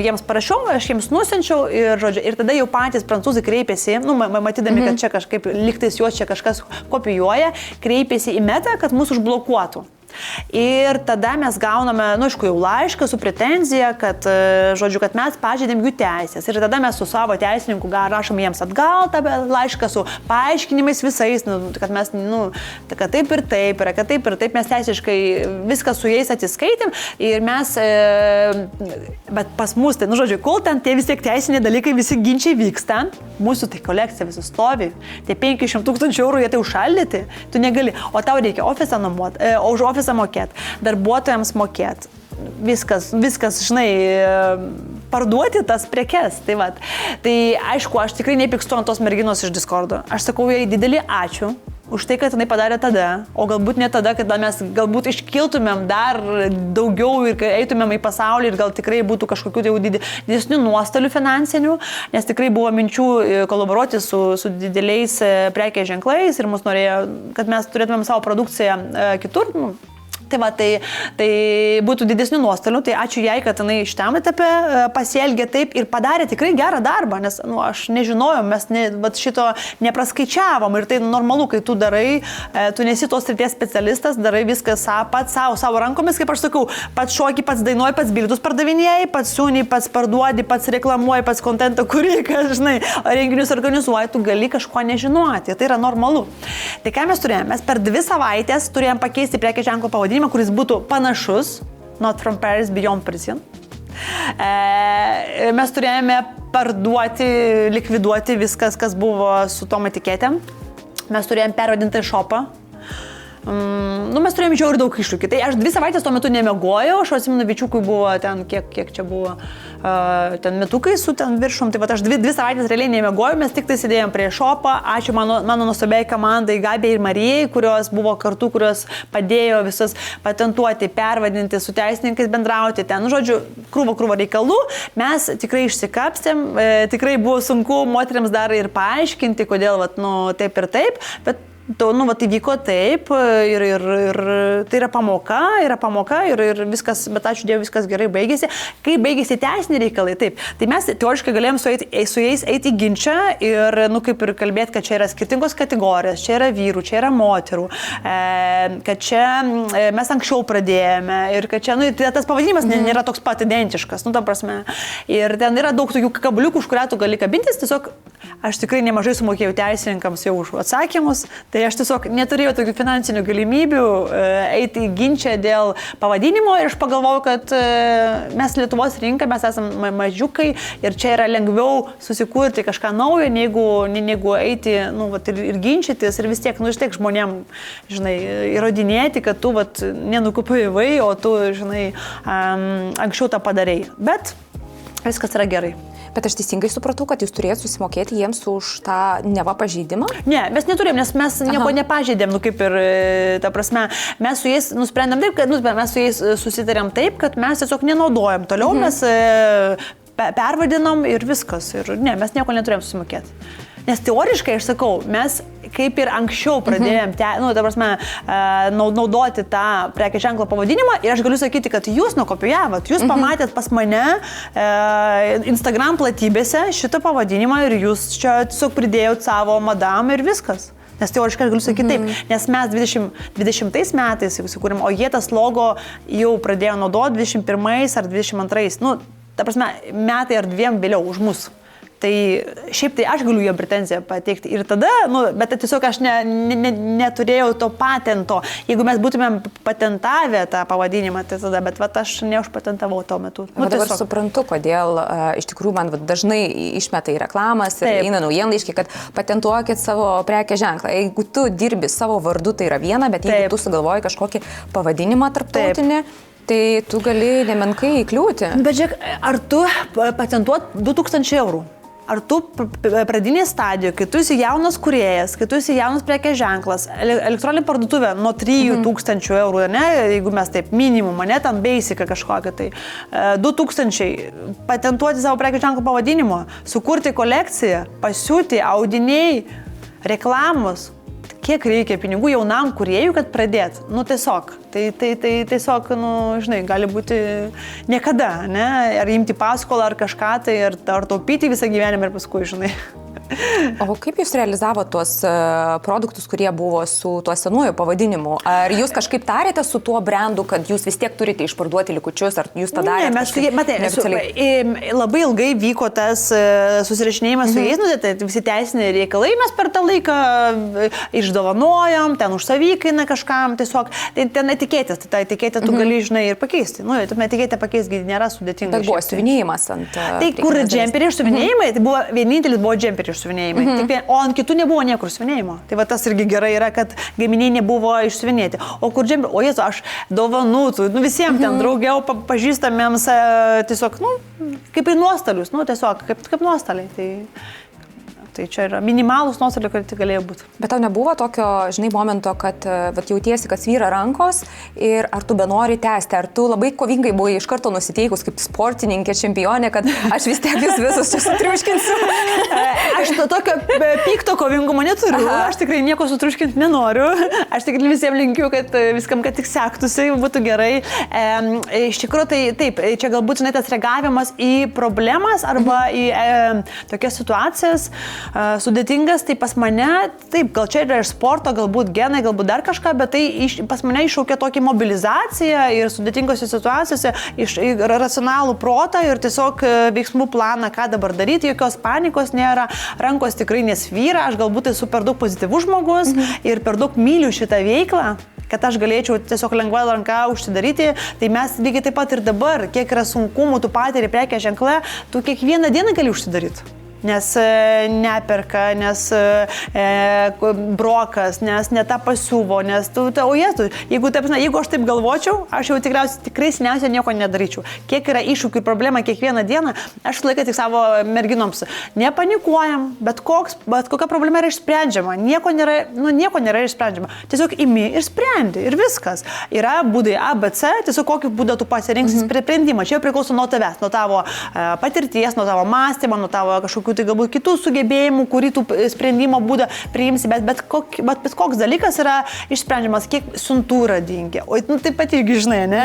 jiems parašiau, aš jiems nusinčiau ir tada jau patys prancūzai kreipėsi, matydami, kad čia kažkaip liktais juos čia kažkas kopijuoja, kreipėsi į Metą, kad mūsų užblokuotų. Ir tada mes gauname, aišku, jau laišką su pretenzija, kad mes pažeidėm jų teisės. Ir tada mes su savo teisininku rašom jiems atgal tą laišką su paaiškinimais visais, kad mes, kad taip ir taip, kad taip ir taip, mes teisiškai viską su jais atsiskaitėm. Ir mes, bet pas mus, kol ten tie vis tiek teisiniai dalykai, visi ginčiai vyksta, mūsų tai kolekcija visi stovi, tie 500 000 eurų jie tai užšaldyti, tu negali, o tau reikia ofisą nuomoti, už ofisą mokėti, darbuotojams mokėti, viskas, žinai, parduoti tas prekes. Tai aišku, aš tikrai nepykstu ant tos merginos iš Discordo. Aš sakau jai didelį ačiū už tai, kad jinai padarė tada, o galbūt ne tada, kad mes galbūt iškiltumėm dar daugiau ir eitumėm į pasaulį ir gal tikrai būtų kažkokių tai didesnių nuostolių finansinių, nes tikrai buvo minčių kolaboruoti su dideliais prekės ženklais ir mus norėjo, kad mes turėtumėm savo produkciją kitur. Tai būtų didesnių nuostolių, tai ačiū jai, kad jinai šitam etape pasielgė taip ir padarė tikrai gerą darbą, nes aš nežinojau, mes šito nepraskaičiavom ir tai normalu, kai tu darai, tu nesi tos srities specialistas, darai viskas pats savo rankomis, kaip aš sakau, pats šoki, pats dainuoji, pats bildus pardavinėjai, pats siūni, pats parduodi, pats reklamuoji, pats kontentą kuri, žinai, renginius organizuoji, tu gali kažko nežinoti, tai yra normalu. Tai ką mes turėjome? Mes per 2 savaitės turėjom pakeisti prekės ženklo pavadinimą, kuris būtų panašus, not from Paris, beyond Parisian. Mes turėjome parduoti, likviduoti viskas, kas buvo su tom etiketėm. Mes turėjome pervadinti shopą. Mes turėjome žiauriai daug iššūkių. Tai aš 2 savaitės tuo metu nemiegojau, aš atsimenu, Vičiukui buvo ten, kiek čia buvo, ten metukai su ten viršum, tai aš 2 savaitės realiai nemiegojau, mes tik tai sėdėjom prie shopą, ačiū mano nuostabiai komandai Gabijai ir Marijai, kurios buvo kartu, kurios padėjo visus patentuoti, pervadinti, su teisininkais bendrauti, ten, krūva reikalų, mes tikrai išsikapstėm, tikrai buvo sunku moteriams dar ir paaiškinti, kodėl, taip ir taip, bet tai vyko taip ir tai yra pamoka ir viskas, bet ačiū Dievui, viskas gerai baigėsi. Kai baigėsi teisiniai reikalai, taip, tai mes teoriškai galėjom su jais eiti į ginčą ir, kaip ir kalbėti, kad čia yra skirtingos kategorijos, čia yra vyrų, čia yra moterų, kad čia mes anksčiau pradėjome ir kad čia, tas pavadinimas nėra toks pat identiškas, ta prasme. Ir ten yra daug tokių kabliukų, už kurią tu gali kabintis, tiesiog aš tikrai nemažai sumokėjau teisininkams jau už atsakymus, tai aš tiesiog neturėjau tokių finansinių galimybių eiti į ginčą dėl pavadinimo ir aš pagalvojau, kad mes Lietuvos rinka, mes esame mažiukai ir čia yra lengviau susikurti kažką naujo, negu eiti ir ginčytis ir vis tiek, žmonėm, žinai, įrodinėti, kad tu nenukupijai, o tu, žinai, anksčiau tą padarei. Bet viskas yra gerai. Bet aš teisingai supratau, kad jūs turėjot susimokėti jiems už tą neva pažeidimą? Ne, mes neturėjom, nes mes nieko nepažeidėm, kaip ir, ta prasme, mes su jais nusprendėm taip, kad mes su jais susitarėm taip, kad mes tiesiog nenaudojam. Toliau mes pervadinom ir viskas. Ir ne, mes nieko neturėjom susimokėti. Nes teoriškai, aš sakau, mes kaip ir anksčiau pradėjom naudoti tą prekės ženklo pavadinimą ir aš galiu sakyti, kad jūs nukopijavot, jūs pamatėt pas mane Instagram platybėse šitą pavadinimą ir jūs čia tiesiog pridėjot savo madam ir viskas. Nes teoriškai aš galiu sakyti taip, nes mes 2020 metais įsikūrėm, o jie tas logo jau pradėjo naudoti 21 ar 22, ta prasme, metai ar 2 vėliau už mus. Tai šiaip tai aš galiu jo pretenziją pateikti ir tada, bet tiesiog aš neturėjau to patento. Jeigu mes būtumėm patentavę tą pavadinimą, tai tada, bet aš neužpatentavau tuo metu. Dabar suprantu, kodėl iš tikrųjų man dažnai išmeta į reklamas ir eina naujienlaiškiai, kad patentuokit savo prekės ženklą. Jeigu tu dirbi savo vardu, tai yra viena, bet jeigu tu sugalvoji kažkokį pavadinimą tarptautinį, tai tu gali nemenkai įkliūti. Bet žiūrėk, ar tu patentuot 2000 eurų? Ar tu pradinėje stadijoje, kai tu esi jaunas kūrėjas, kai tu esi jaunas prekės ženklas, elektroninė parduotuvė nuo 3000 eurų, ne, jeigu mes taip minimum, ne, ten basic kažkokią, tai 2000, patentuoti savo prekės ženklo pavadinimo, sukurti kolekciją, pasiūti audiniai, reklamos. Kiek reikia pinigų jaunam kūrėjui, kad pradėt? Tiesiog. Tai tiesiog, žinai, gali būti niekada, ne? Ar imti paskolą, ar kažką, tai ar taupyti visą gyvenimą ir paskui, žinai. O kaip jūs realizavo tuos produktus, kurie buvo su tuo senuoju pavadinimu? Ar jūs kažkaip tarėte su tuo brandu, kad jūs vis tiek turite išparduoti likučius, ar jūs tą darėte? Ne, labai ilgai vyko tas susirašinėjimas su jais, tai visi teisiniai reikalai mes per tą laiką išdovanojom, ten už savikainą kažkam, tiesiog ten etiketės, tai tą etiketę tu gali, žinai, ir pakeisti. Etiketę pakeisti nėra sudėtinga. Bet buvo siuvinėjimas ant... Tai kur džemperiai išsiuvinėjimai, tai buvo vienintelis džemperiai išsiuvinėjimai, o ant kitų nebuvo niekur išsiuvinėjimo. Tai va tas irgi gerai yra, kad gaminiai nebuvo išsiuvinėti. O kur džemperiai, o Jėzu, aš dovanų, visiems ten draugiau pažįstamiems tiesiog, kaip į nuostolius, tiesiog kaip nuostoliai. Tai čia yra minimalus nuostoliai, kad tai galėjo būti. Bet tau nebuvo tokio, žinai, momento, kad jautiesi, kad svyra rankos ir ar tu benori tęsti, ar tu labai kovingai buvai iš karto nusiteikus kaip sportininkė, čempionė, kad aš vis tiek jūs visus čia sutriuškinsiu. Aš tokio pikto kovingumo neturiu, aš tikrai nieko sutriuškinti nenoriu. Aš tikrai visiems linkiu, kad viskam, kad tik sektųsi, būtų gerai. Iš tikrųjų, tai taip, čia galbūt, žinai, tas reagavimas į problemas arba į tokias situacijas sudėtingas, tai pas mane, taip, gal čia yra ir sporto, galbūt genai, galbūt dar kažką, bet tai pas mane iššaukia tokį mobilizaciją ir sudėtingose situacijose racionalų protą ir tiesiog veiksmų planą, ką dabar daryti, jokios panikos nėra, rankos tikrai nesvyra, aš galbūt esu per daug pozityvus žmogus ir per daug myliu šitą veiklą, kad aš galėčiau tiesiog lengvai ranką užsidaryti, tai mes lygiai taip pat ir dabar, kiek yra sunkumų, tu patiri prekės ženklą, tu kiekvieną dieną gali užsidaryti. Nes neperka, nes brokas, nes ne tą pasiuvo, nes jeigu aš taip galvočiau, aš jau tikrai seniausiai nieko nedaryčiau. Kiek yra iššūkių ir problema kiekvieną dieną, aš laiką tik savo merginoms nepanikuojam, bet kokia problema yra išsprendžiama, nieko nėra išsprendžiama. Tiesiog imi ir sprendi ir viskas. Yra būdai A, B, C, tiesiog kokį būdą tu pasirinksi sprendimą. Čia jau priklauso nuo tavęs, nuo tavo patirties, nuo tavo mąstymo, nuo tavo kažkokių tai galbūt kitų sugebėjimų, kurį tu sprendimo būdą priimsi, bet koks dalykas yra išsprendžiamas, kiek siuntų yra dinkę. O taip pat irgi žinai, ne?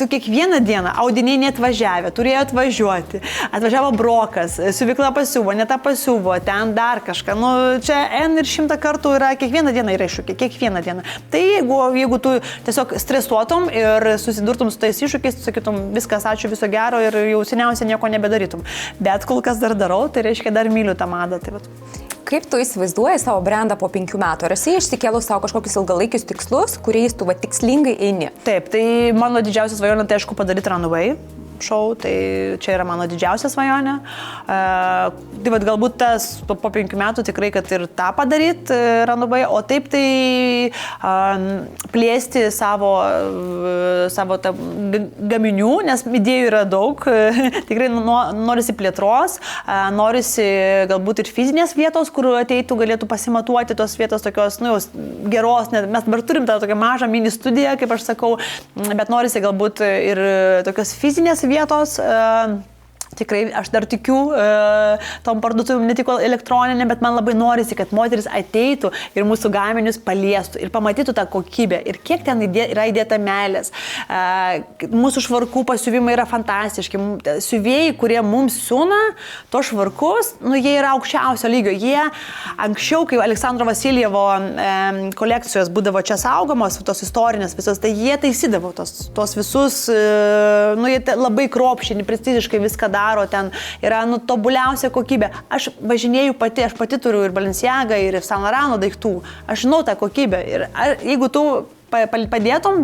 Tu kiekvieną dieną audiniai neatvažiavę, turėjo atvažiuoti, atvažiavo brokas, siuvykla pasiuvo, ne tą pasiuvo, ten dar kažką. Čia N ir 100 kartų yra, kiekvieną dieną yra iššūkiai, kiekvieną dieną. Tai jeigu tu tiesiog stresuotum ir susidurtum su tais iššūkiais, tu sakytum, viskas, ačiū, viso gero ir jau seniausiai nieko nebedarytum. Bet kol kas dar darau, tai reiškia dar myliu tą madą. Tai kaip tu įsivaizduoji savo brandą po 5 metų? Ar esi išsikėlus savo kažkokius ilgalaikius tikslus, kuriais tu tikslingai eini? Taip, tai mano didžiausia svajonė, tai aišku padaryti Runway šou, tai čia yra mano didžiausia svajonė. Tai galbūt tas po 5 metų tikrai, kad ir tą padaryti Runway, o taip tai plėsti savo gaminių, nes idėjų yra daug, tikrai norisi plėtros, norisi galbūt ir fizinės vietos, kur ateitų galėtų pasimatuoti tos vietos tokios, geros, mes dabar turim tą tokią mažą mini studiją, kaip aš sakau, bet norisi galbūt ir tokios fizinės vietos. Tikrai aš dar tikiu tom parduotuvėm, ne tik elektroninė, bet man labai norisi, kad moteris ateitų ir mūsų gaminius paliestų ir pamatytų tą kokybę ir kiek ten yra įdėta meilės. Mūsų švarkų pasiuvimai yra fantastiški. Siuvėjai, kurie mums siūna tos švarkus, jie yra aukščiausio lygio. Jie anksčiau, kai Aleksandro Vasiljevo kolekcijos būdavo čia saugomos, tos istorinės visos, tai jie taisydavo tos visus, jie labai kruopščiai, preciziškai viską daro. daro, ten yra tobuliausia kokybė. Aš važinėju pati, aš pati turiu ir Balenciaga, ir Saint Laurent daiktų. Aš žinau tą kokybę. Ir jeigu tu padėtum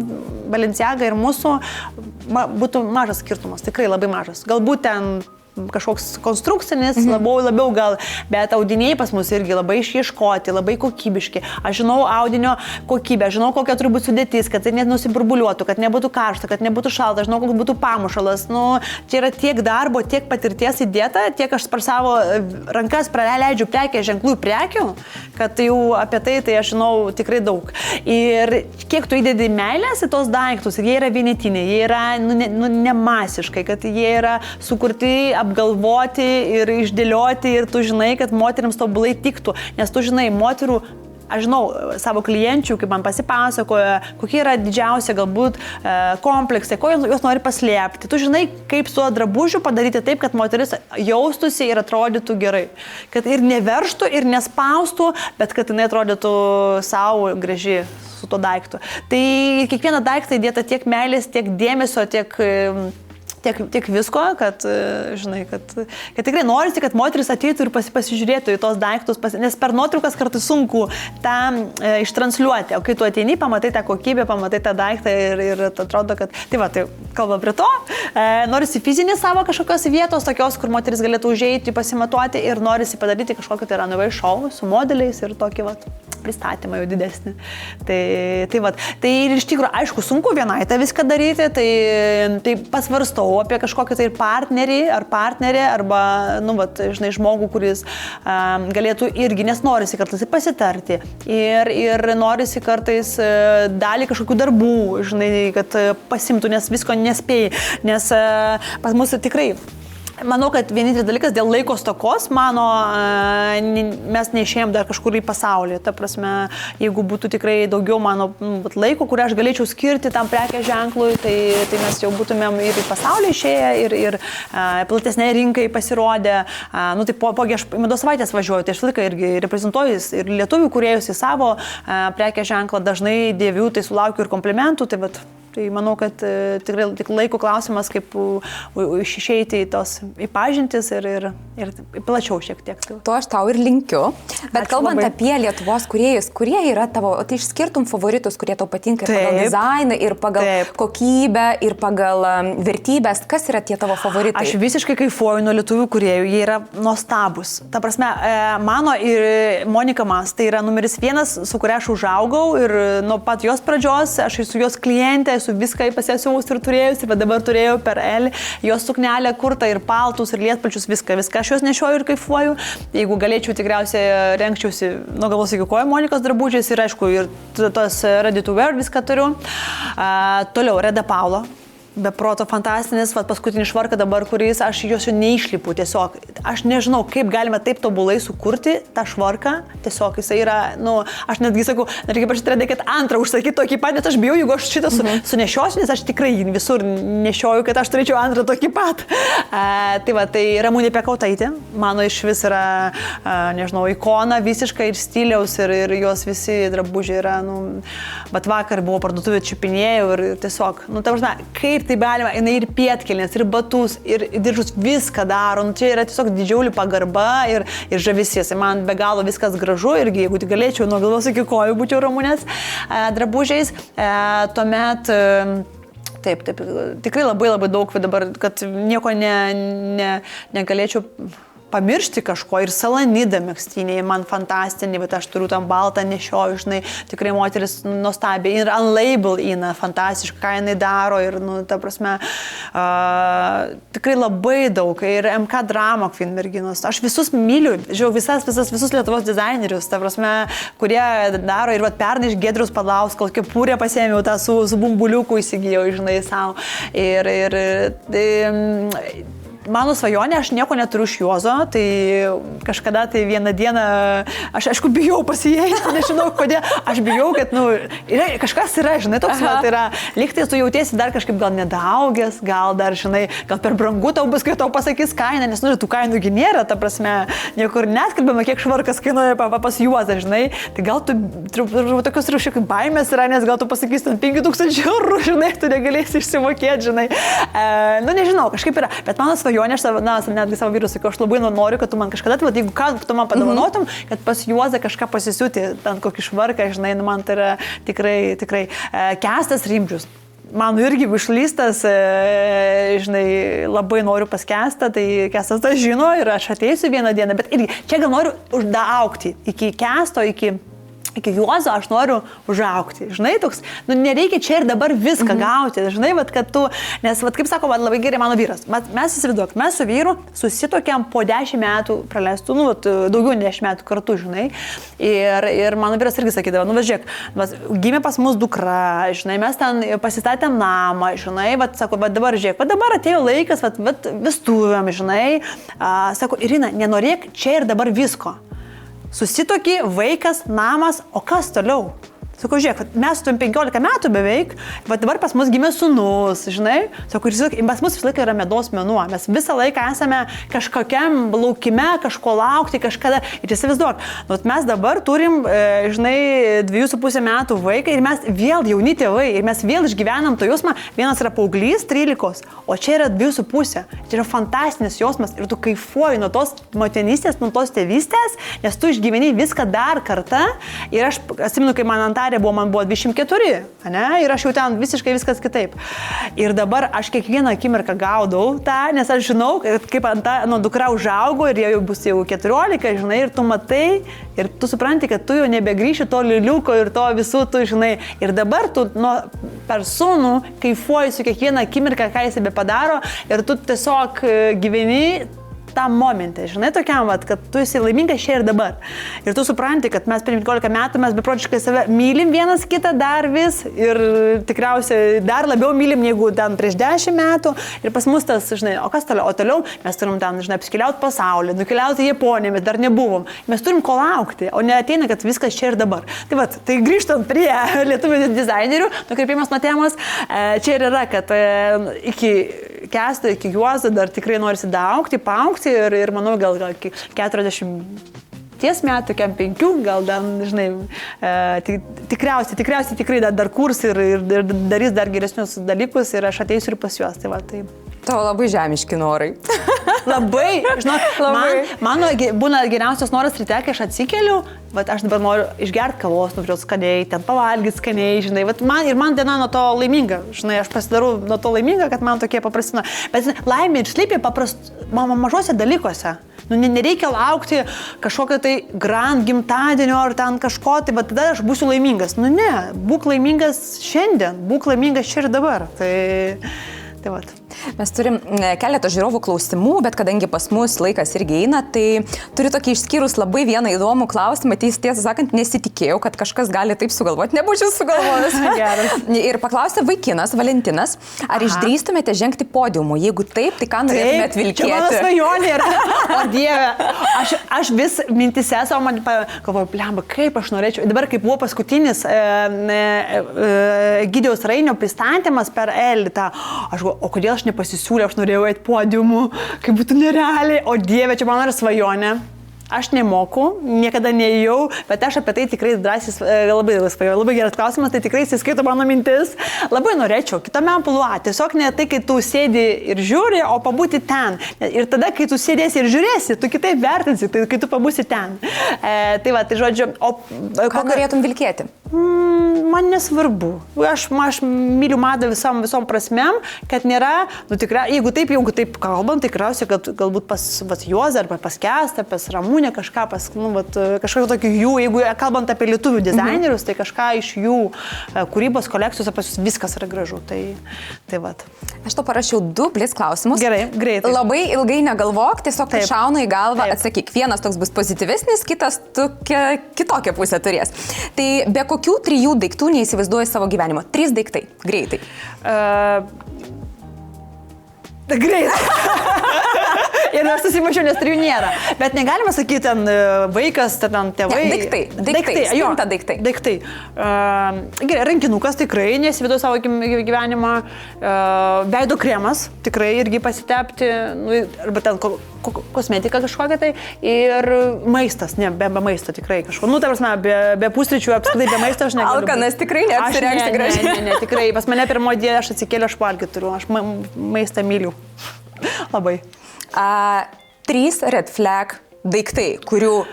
Balenciaga ir mūsų, būtų mažas skirtumas, tikrai labai mažas. Galbūt ten kažkoks konstrukcinis, labiau gal, bet audiniai pas mus irgi labai išieškoti, labai kokybiški. Aš žinau audinio kokybę, žinau, kokia turi būti sudėtis, kad tai net nusiburbuliuotų, kad nebūtų karšta, kad nebūtų šalta, žinau, koks būtų pamušalas. Nu, čia yra tiek darbo, tiek patirties įdėta, tiek aš per savo rankas praleidžiu prekės ženklų prekių, kad jau apie tai aš žinau tikrai daug. Ir kiek tu įdedi meilės į tos daiktus, jie yra vienetiniai, jie yra nemasiškai, kad jie yra sukurti, apgalvoti ir išdėlioti ir tu žinai, kad moteriams tobulai tiktų, nes tu žinai, moterų, aš žinau savo klienčių, kaip man pasipasakoja, kokie yra didžiausia galbūt kompleksai, ko jos nori paslėpti. Tu žinai, kaip su drabužiu padaryti taip, kad moteris jaustųsi ir atrodytų gerai. Kad ir neverštų, ir nespaustų, bet kad jinai atrodytų savo graži su tuo daiktu. Tai kiekvieną daiktą įdėta tiek meilės, tiek dėmesio, tiek visko, kad, žinai, kad tikrai norisi, kad moteris ateitų ir pasižiūrėtų į tos daiktus, nes per nuotraukas kartais sunku tą ištransliuoti, o kai tu ateini, pamatai tą kokybę, pamatai tą daiktą ir atrodo, kad, tai kalba prie to, norisi fizinės savo kažkokios vietos, tokios, kur moteris galėtų užeiti, pasimatuoti ir norisi padaryti kažkokį tai runway show su modeliais ir tokį pristatymą jau didesnį. Tai ir iš tikrųjų, aišku, sunku vienai tą viską daryti, tai pasvarstau apie kažkokį tai partnerį ar partnerį arba, žinai, žmogų, kuris galėtų irgi, nes norisi kartais pasitarti ir norisi kartais dalį kažkokių darbų, žinai, kad pasimtų, nes visko nespėjai, nes pas mus tikrai manau, kad vienintelis dalykas dėl laiko stokos, mes neišėjom dar kažkur į pasaulį. Ta prasme, jeigu būtų tikrai daugiau mano laiko, kurį aš galėčiau skirti tam prekės ženklui, tai mes jau būtumėm ir į pasaulį išėję, ir platesnė rinkai pasirodę. Tai po aš mados savaitės važiuoju, tai aš laiką irgi reprezentuoju ir lietuvių kūrėjus į savo prekės ženklą, dažnai dėviu, tai sulaukiu ir komplimentų. Tai manau, kad tikrai tik laiko klausimas, kaip išeiti į pažintis ir plačiau šiek tiek. To aš tau ir linkiu. Bet ačiū kalbant labai apie Lietuvos kūrėjus, kurie yra tavo, tai išskirtum favoritus, kurie tau patinka ir pagal dizainą, ir pagal kokybę, ir pagal vertybės, kas yra tie tavo favoritai? Aš visiškai kaifuoju nuo lietuvių kūrėjų, jie yra nuostabus. Ta prasme, mano ir Monika Mas, tai yra numeris 1, su kuria aš užaugau ir nuo pat jos pradžios, aš su jos klientė, esu viską pasisiuvus ir turėjus, ir dabar turėjau per L, jos suknelę kurtą ir paltus, ir lietpalčius, viską. Aš juos nešioju ir kaifuoju. Jeigu galėčiau, tikriausiai renkčiausi nuo galvos iki kojų Monikos drabužiais ir aišku, ir tos ready to wear viską turiu. Toliau, Reda Paula. Be proto fantastinis, paskutinį švarką dabar, kuris aš jos jau neišlipu, tiesiog. Aš nežinau, kaip galime taip tobulai sukurti tą švarką, tiesiog jisai yra, aš netgi sakau, reikia prašyti Redai, kad antrą užsakyti tokį pat, nes aš bijau, jeigu aš šitą sunešiosiu, nes aš tikrai visur nešioju, kad aš turėčiau antrą tokį pat. Tai Ramunė Pekautaitė, mano iš vis yra, nežinau, ikona visiškai ir stiliaus ir jos visi drabužiai yra, bet vakar buvo parduotuvė čiupinėjau ir tiesiog, ta prasme, kaip tai galima, jinai ir pietkelnes, ir batus, ir diržus viską daro. Čia yra tiesiog didžiulį pagarba ir žavesys. Man be galo viskas gražu irgi, jeigu tik galėčiau nuo galvos iki kojų būčiau Ramunės drabužiais, tuomet taip, tikrai labai daug dabar, kad nieko negalėčiau pamiršti kažko ir Salanidą megztiniai, man fantastiniai, bet aš turiu tam baltą nešioju, žinai, tikrai moteris nuostabiai ir Unlabel Ina, fantastiška, ką jinai daro ir, ta prasme, tikrai labai daug ir MK Drama Queen merginos. Aš visus myliu, žiūrėjau visus Lietuvos dizainerius, ta prasme, kurie daro ir pernai iš Giedriaus Padlausko kepurę pasėmiau, tą su bumbuliuku įsigijau, žinai, savo. Mano svajonė, aš nieko neturiu iš Juozo, tai kažkada tai vieną dieną, aš aišku bijau pasijeisti, nežinau kodėl, aš bijau, kad, kažkas yra, žinai, toks, tai yra, lygtai tu jautiesi dar kažkaip gal nedaugęs, gal dar, žinai, gal per brangu tau bus, kai tau pasakys kainą, nes, tų kainų nėra, ta prasme, niekur neskelbama, kiek švarkas kainuoja pas Juozą, žinai, tai gal tu tokios ir šiek tiek baimės yra, nes gal tu pasakysi 5 000 eurų, žinai, tu negalėsi išsimokėti, žinai, nežinau, kažkaip yra, bet mano svajonė svajonė, aš netgi savo vyrus sakiau, aš labai noriu, kad tu man kažkada, tai, jeigu ką, tu man padovanotum, kad pas Juozą kažką pasisiūti, ten kokį švarką, žinai, man tai yra tikrai Kęstas Rimdžius. Man irgi išlystas, žinai, labai noriu pas Kęstą, tai Kęstas tą žino ir aš ateisiu vieną dieną, bet irgi čia gal noriu užaugti iki Kęsto, iki Juozo aš noriu užaugti, žinai, toks, nereikia čia ir dabar viską gauti, žinai, kad tu, nes, kaip sako, labai gerai mano vyras, mes įsivaizduok, mes su vyru susitokiam po 10 metų praleistų, daugiau 10 metų kartu, žinai, ir mano vyras irgi sakydavo, važiuok, gimė pas mus dukra, žinai, mes ten pasistatėm namą, žinai, sako, dabar žiūrėk, dabar atėjo laikas, vestuvėm, žinai, sako, Irina, nenorėk čia ir dabar visko. Susitokį, vaikas, namas, o kas toliau? Sakau, žiūrėk, mes turim 15 metų beveik, dabar pas mus gimė sūnus, žinai, sakau, pas mus visą laiką yra medaus mėnuo, mes visą laiką esame kažkokiam laukime, kažko laukti, kažkada, ir įsivaizduok, mes dabar turim, žinai, 2,5 metų vaiką ir mes vėl jauni tėvai, ir mes vėl išgyvenam to jausmą, vienas yra paauglys 13, o čia yra 2,5, čia yra fantastinis jausmas ir tu kaifuoji nuo tos motinystės, nuo tos tėvystės, nes tu išgyveni viską dar kartą ir aš atsimenu, kai man man buvo 24, ne? Ir aš jau ten visiškai viskas kitaip. Ir dabar aš kiekvieną akimirką gaudau tą, nes aš žinau, kaip dukra užaugo ir jau bus jau 14, žinai, ir tu matai, ir tu supranti, kad tu jau nebegrįši to liuliuko ir to visų, tu žinai. Ir dabar tu per sūnų kaifuoji su kiekvieną akimirką, ką jis bepadaro, ir tu tiesiog gyveni tam momente, žinai, tokiam, kad tu esi laimingas čia ir dabar. Ir tu supranti, kad mes per 15 metų mes beprotiškai save mylim vienas kitą dar vis ir tikriausiai dar labiau mylim negu ten prieš 10 metų. Ir pas mus tas, žinai, o kas toliau? O toliau mes turim ten, žinai, apskeliauti pasaulį, nukeliauti į Japoniją, mes dar nebuvom. Mes turim ko laukti, o ne ateina, kad viskas čia ir dabar. Tai grįžtant prie lietuvių dizainerių, nukreipimas nuo temos, čia ir yra, kad iki Kęsto, iki Juozo dar tikrai norisi daugti, paaugti ir manau, gal iki 40 metų, 5, gal dar, žinai, tikrai dar kurs ir darys dar geresnius dalykus ir aš ateisiu ir pas juos. Tai. Tavo labai žemiški norai. Labai, žinok, mano būna geriausias noras ryte, kai aš atsikeliu, aš dabar noriu išgerti kavos, nuvriaus skaniai, ten pavalgyti skaniai, žinai, man diena nuo to laiminga, žinai, aš pasidarau nuo to laiminga, kad man tokie paprastina. Bet laimė ir slypi mažose dalykuose. Nereikia laukti kažkokio tai grand gimtadienio ar ten kažko, tai tada aš būsiu laimingas. Ne, būk laimingas šiandien, būk laimingas čia ir dabar. Tai vat. Mes turim keletą žiūrovų klausimų, bet kadangi pas mus laikas irgi eina, tai turiu tokį išskyrus labai vieną įdomų klausimą, tiesą sakant, nesitikėjau, kad kažkas gali taip sugalvoti, nebūčiau sugalvojęs. Ir paklausė vaikinas, Valentinas, ar išdrįstumėte žengti podiumu? Jeigu taip, tai ką norėtumėte vilkėti? Čia mano svajonė yra. O Dieve, aš vis mintise savo man galvoju, blemba, kaip aš norėčiau. Dabar, kaip buvo paskutinis Egidijaus Rainio pristatymas per Elitą, aš galvoju, o kodėl aš nepasisiūlė, aš norėjau eiti podiumu, kaip būtų nerealiai, o Dieve, čia mano yra svajonė. Aš nemoku, niekada neėjau, bet aš apie tai tikrai drąsiai labai svajoju. Labai geras klausimas, tai tikrai įsiskaito mano mintis. Labai norėčiau kitame amplua, tiesiog ne tai, kai tu sėdi ir žiūri, o pabūti ten. Ir tada, kai tu sėdėsi ir žiūrėsi, tu kitaip vertinsi, tai kai tu pabūsi ten. Tai va, tai žodžiu, ką norėtum vilkėti? Man nesvarbu. Aš myliu madą visom prasmėm, kad nėra, jeigu taip kalbant, tikriausiai, kad galbūt pas Juozą arba pas Kęstą, pas Ramūnę kažką, kažką tokį jų, jeigu kalbant apie lietuvių dizainerius, tai kažką iš jų kūrybos kolekcijos, pas jūs viskas yra gražu. Tai vat. Aš to parašiau 2 blitz klausimus. Gerai, greitai. Labai ilgai negalvok, tiesiog šauna į galvą, atsakyk. Vienas toks bus pozityvesnis, kitas kitokią pusę turės. Tai be kokių 3 daiktų neįsivaizduoji savo gyvenimo? 3 daiktai. Greitai. Greitai. Ir aš susimačiau, nes 3 nėra. Bet negalima sakyti, ten vaikas, ten tėvai. Daiktai. Gerai, rankinukas tikrai neįsivaizduoju savo gyvenimą. Veido kremas tikrai irgi pasitepti. Arba ten kosmetika kažkokia tai. Ir maistas, be maisto tikrai kažko. Ta prasme, be pusryčių, apskritai be maisto aš negaliu. Alkanas tikrai neapsirengsi gražiai. Ne, tikrai. Pas mane pirmoji dieną aš atsikėliau, aš valgyti turiu. Aš maistą myliu. Labai. 3 red flag daiktai, kurių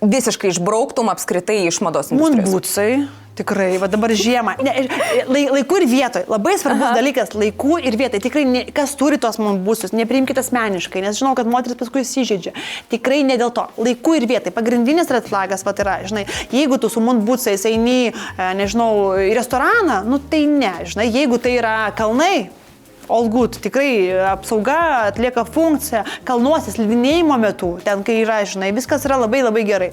visiškai išbrauktum apskritai iš mados industrijos. Moonbootsai, tikrai, va dabar žiemą. Laiku ir vietoj. Labai svarbus dalykas - laiku ir vietoj. Tikrai, kas turi tos moonbootsus, nepriimkite asmeniškai, nes žinau, kad moteris paskui įsižeidžia. Tikrai ne dėl to. Laiku ir vietoj. Pagrindinis red flagas, va, yra, žinai, jeigu tu su moonbootsais eini, nežinau, į restoraną, nu tai ne, žinai, jeigu tai yra kalnai, all good, tikrai apsauga atlieka funkciją, kalnuose slidinėjimo metu, ten kai yra, žinai, viskas yra labai labai gerai,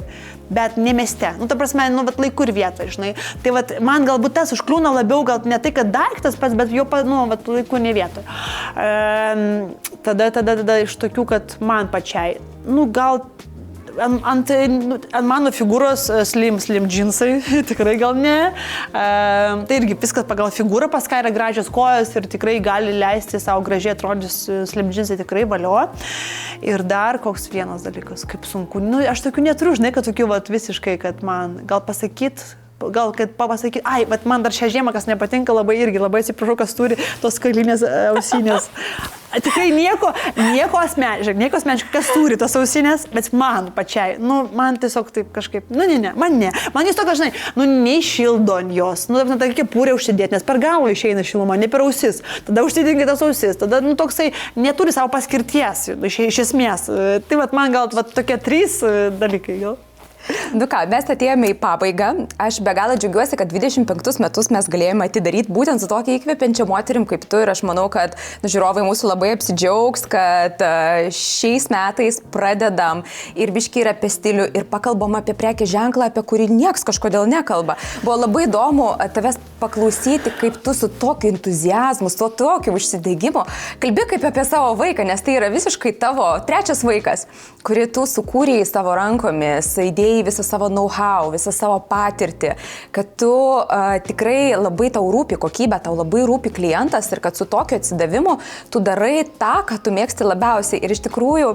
bet ne mieste, nu ta prasme, nu, bet laiku ir vietoje, žinai, tai vat, man galbūt tas užkliūna labiau, gal ne tai, kad daiktas pats, bet jo, nu, vat, laiku ne vietoje. Tada iš tokių, kad man pačiai, nu, gal ant mano figūros slim džinsai, tikrai gal ne. Tai irgi viskas pagal figūrą, pas ką yra gražios kojos ir tikrai gali leisti savo gražiai atrodžius slim džinsai, tikrai valio. Ir dar koks vienas dalykas, kaip sunku. Nu, aš tokių neturiu, žinai, kad tokių vat, visiškai, kad man gal pasakyti, ai, bet man dar šią žiemą, kas nepatinka, labai atsiprašau, kas turi tos kailinės ausinės. Tikrai nieko asmeniškai, kas turi tos ausinės, bet man pačiai, nu, man tiesiog taip kažkaip, man ne. Man jis tokia, žinai, nu, nei šildo jos, nu, ta kepurė užsidėti, nes per galvą išeina šiluma, ne per ausis, tada užsidėti tas ausis, tada, nu, toksai neturi savo paskirties, iš esmės. Tai vat man gal vat, tokie 3 dalykai gal. Nu ką, mes atėjome į pabaigą. Aš be galo džiaugiuosi, kad 25 metus mes galėjome atidaryti būtent su tokia įkvepiančia moterim kaip tu ir aš manau, kad žiūrovai mūsų labai apsidžiaugs, kad šiais metais pradedam ir biškiai ir apie stilių ir pakalbam apie prekės ženklą, apie kurį nieks kažkodėl nekalba. Buvo labai įdomu tavęs paklausyti, kaip tu su tokiu entuziazmu, su tokiu užsidėgymu kalbi kaip apie savo vaiką, nes tai yra visiškai tavo 3 vaikas, kurį tu sukūrėjai savo rankomis, įdėjai visą savo know-how, visą savo patirtį, kad tu tikrai labai tau rūpi kokybė, tau labai rūpi klientas ir kad su tokiu atsidavimu tu darai tą, ką tu mėgsti labiausiai. Ir iš tikrųjų,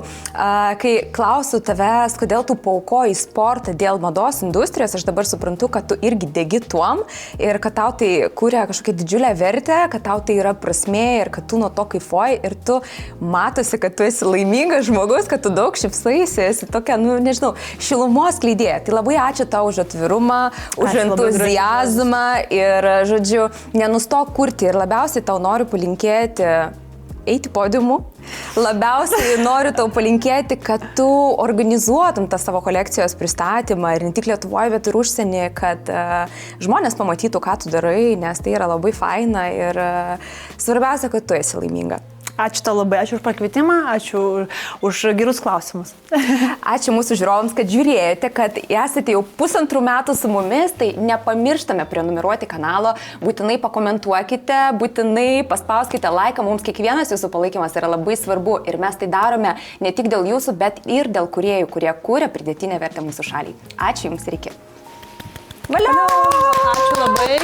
kai klausiu tavęs, kodėl tu paaukoji sportą dėl mados industrijos, aš dabar suprantu, kad tu irgi degi tuom ir kad tau tai kuria kažkokią didžiulę vertę, kad tau tai yra prasmė ir kad tu nuo to kaifuoji ir tu matosi, kad tu esi laimingas žmogus, kad tu daug šypsaisi, esi tokia, nu, nežinau, šilumos klydė. Tai labai ačiū tau už atvirumą, už entuziazmą ir, žodžiu, nenustok kurti ir labiausiai tau noriu palinkėti eiti podiumu. Labiausiai noriu tau palinkėti, kad tu organizuotum tą savo kolekcijos pristatymą ir ne tik Lietuvoje, bet ir užsienį, kad žmonės pamatytų, ką tu darai, nes tai yra labai faina ir svarbiausia, kad tu esi laiminga. Ačiū tau labai, ačiū už pakvietimą, ačiū už gerus klausimus. Ačiū mūsų žiūrovams, kad žiūrėjote, kad esate jau 1,5 metų su mumis, tai nepamirštame prenumeruoti kanalo, būtinai pakomentuokite, būtinai paspauskite laiką, mums kiekvienas jūsų palaikymas yra labai svarbu ir mes tai darome ne tik dėl jūsų, bet ir dėl kūrėjų, kurie kūrė pridėtinę vertę mūsų šaliai. Ačiū Jums ir iki. Valio! Ačiū labai.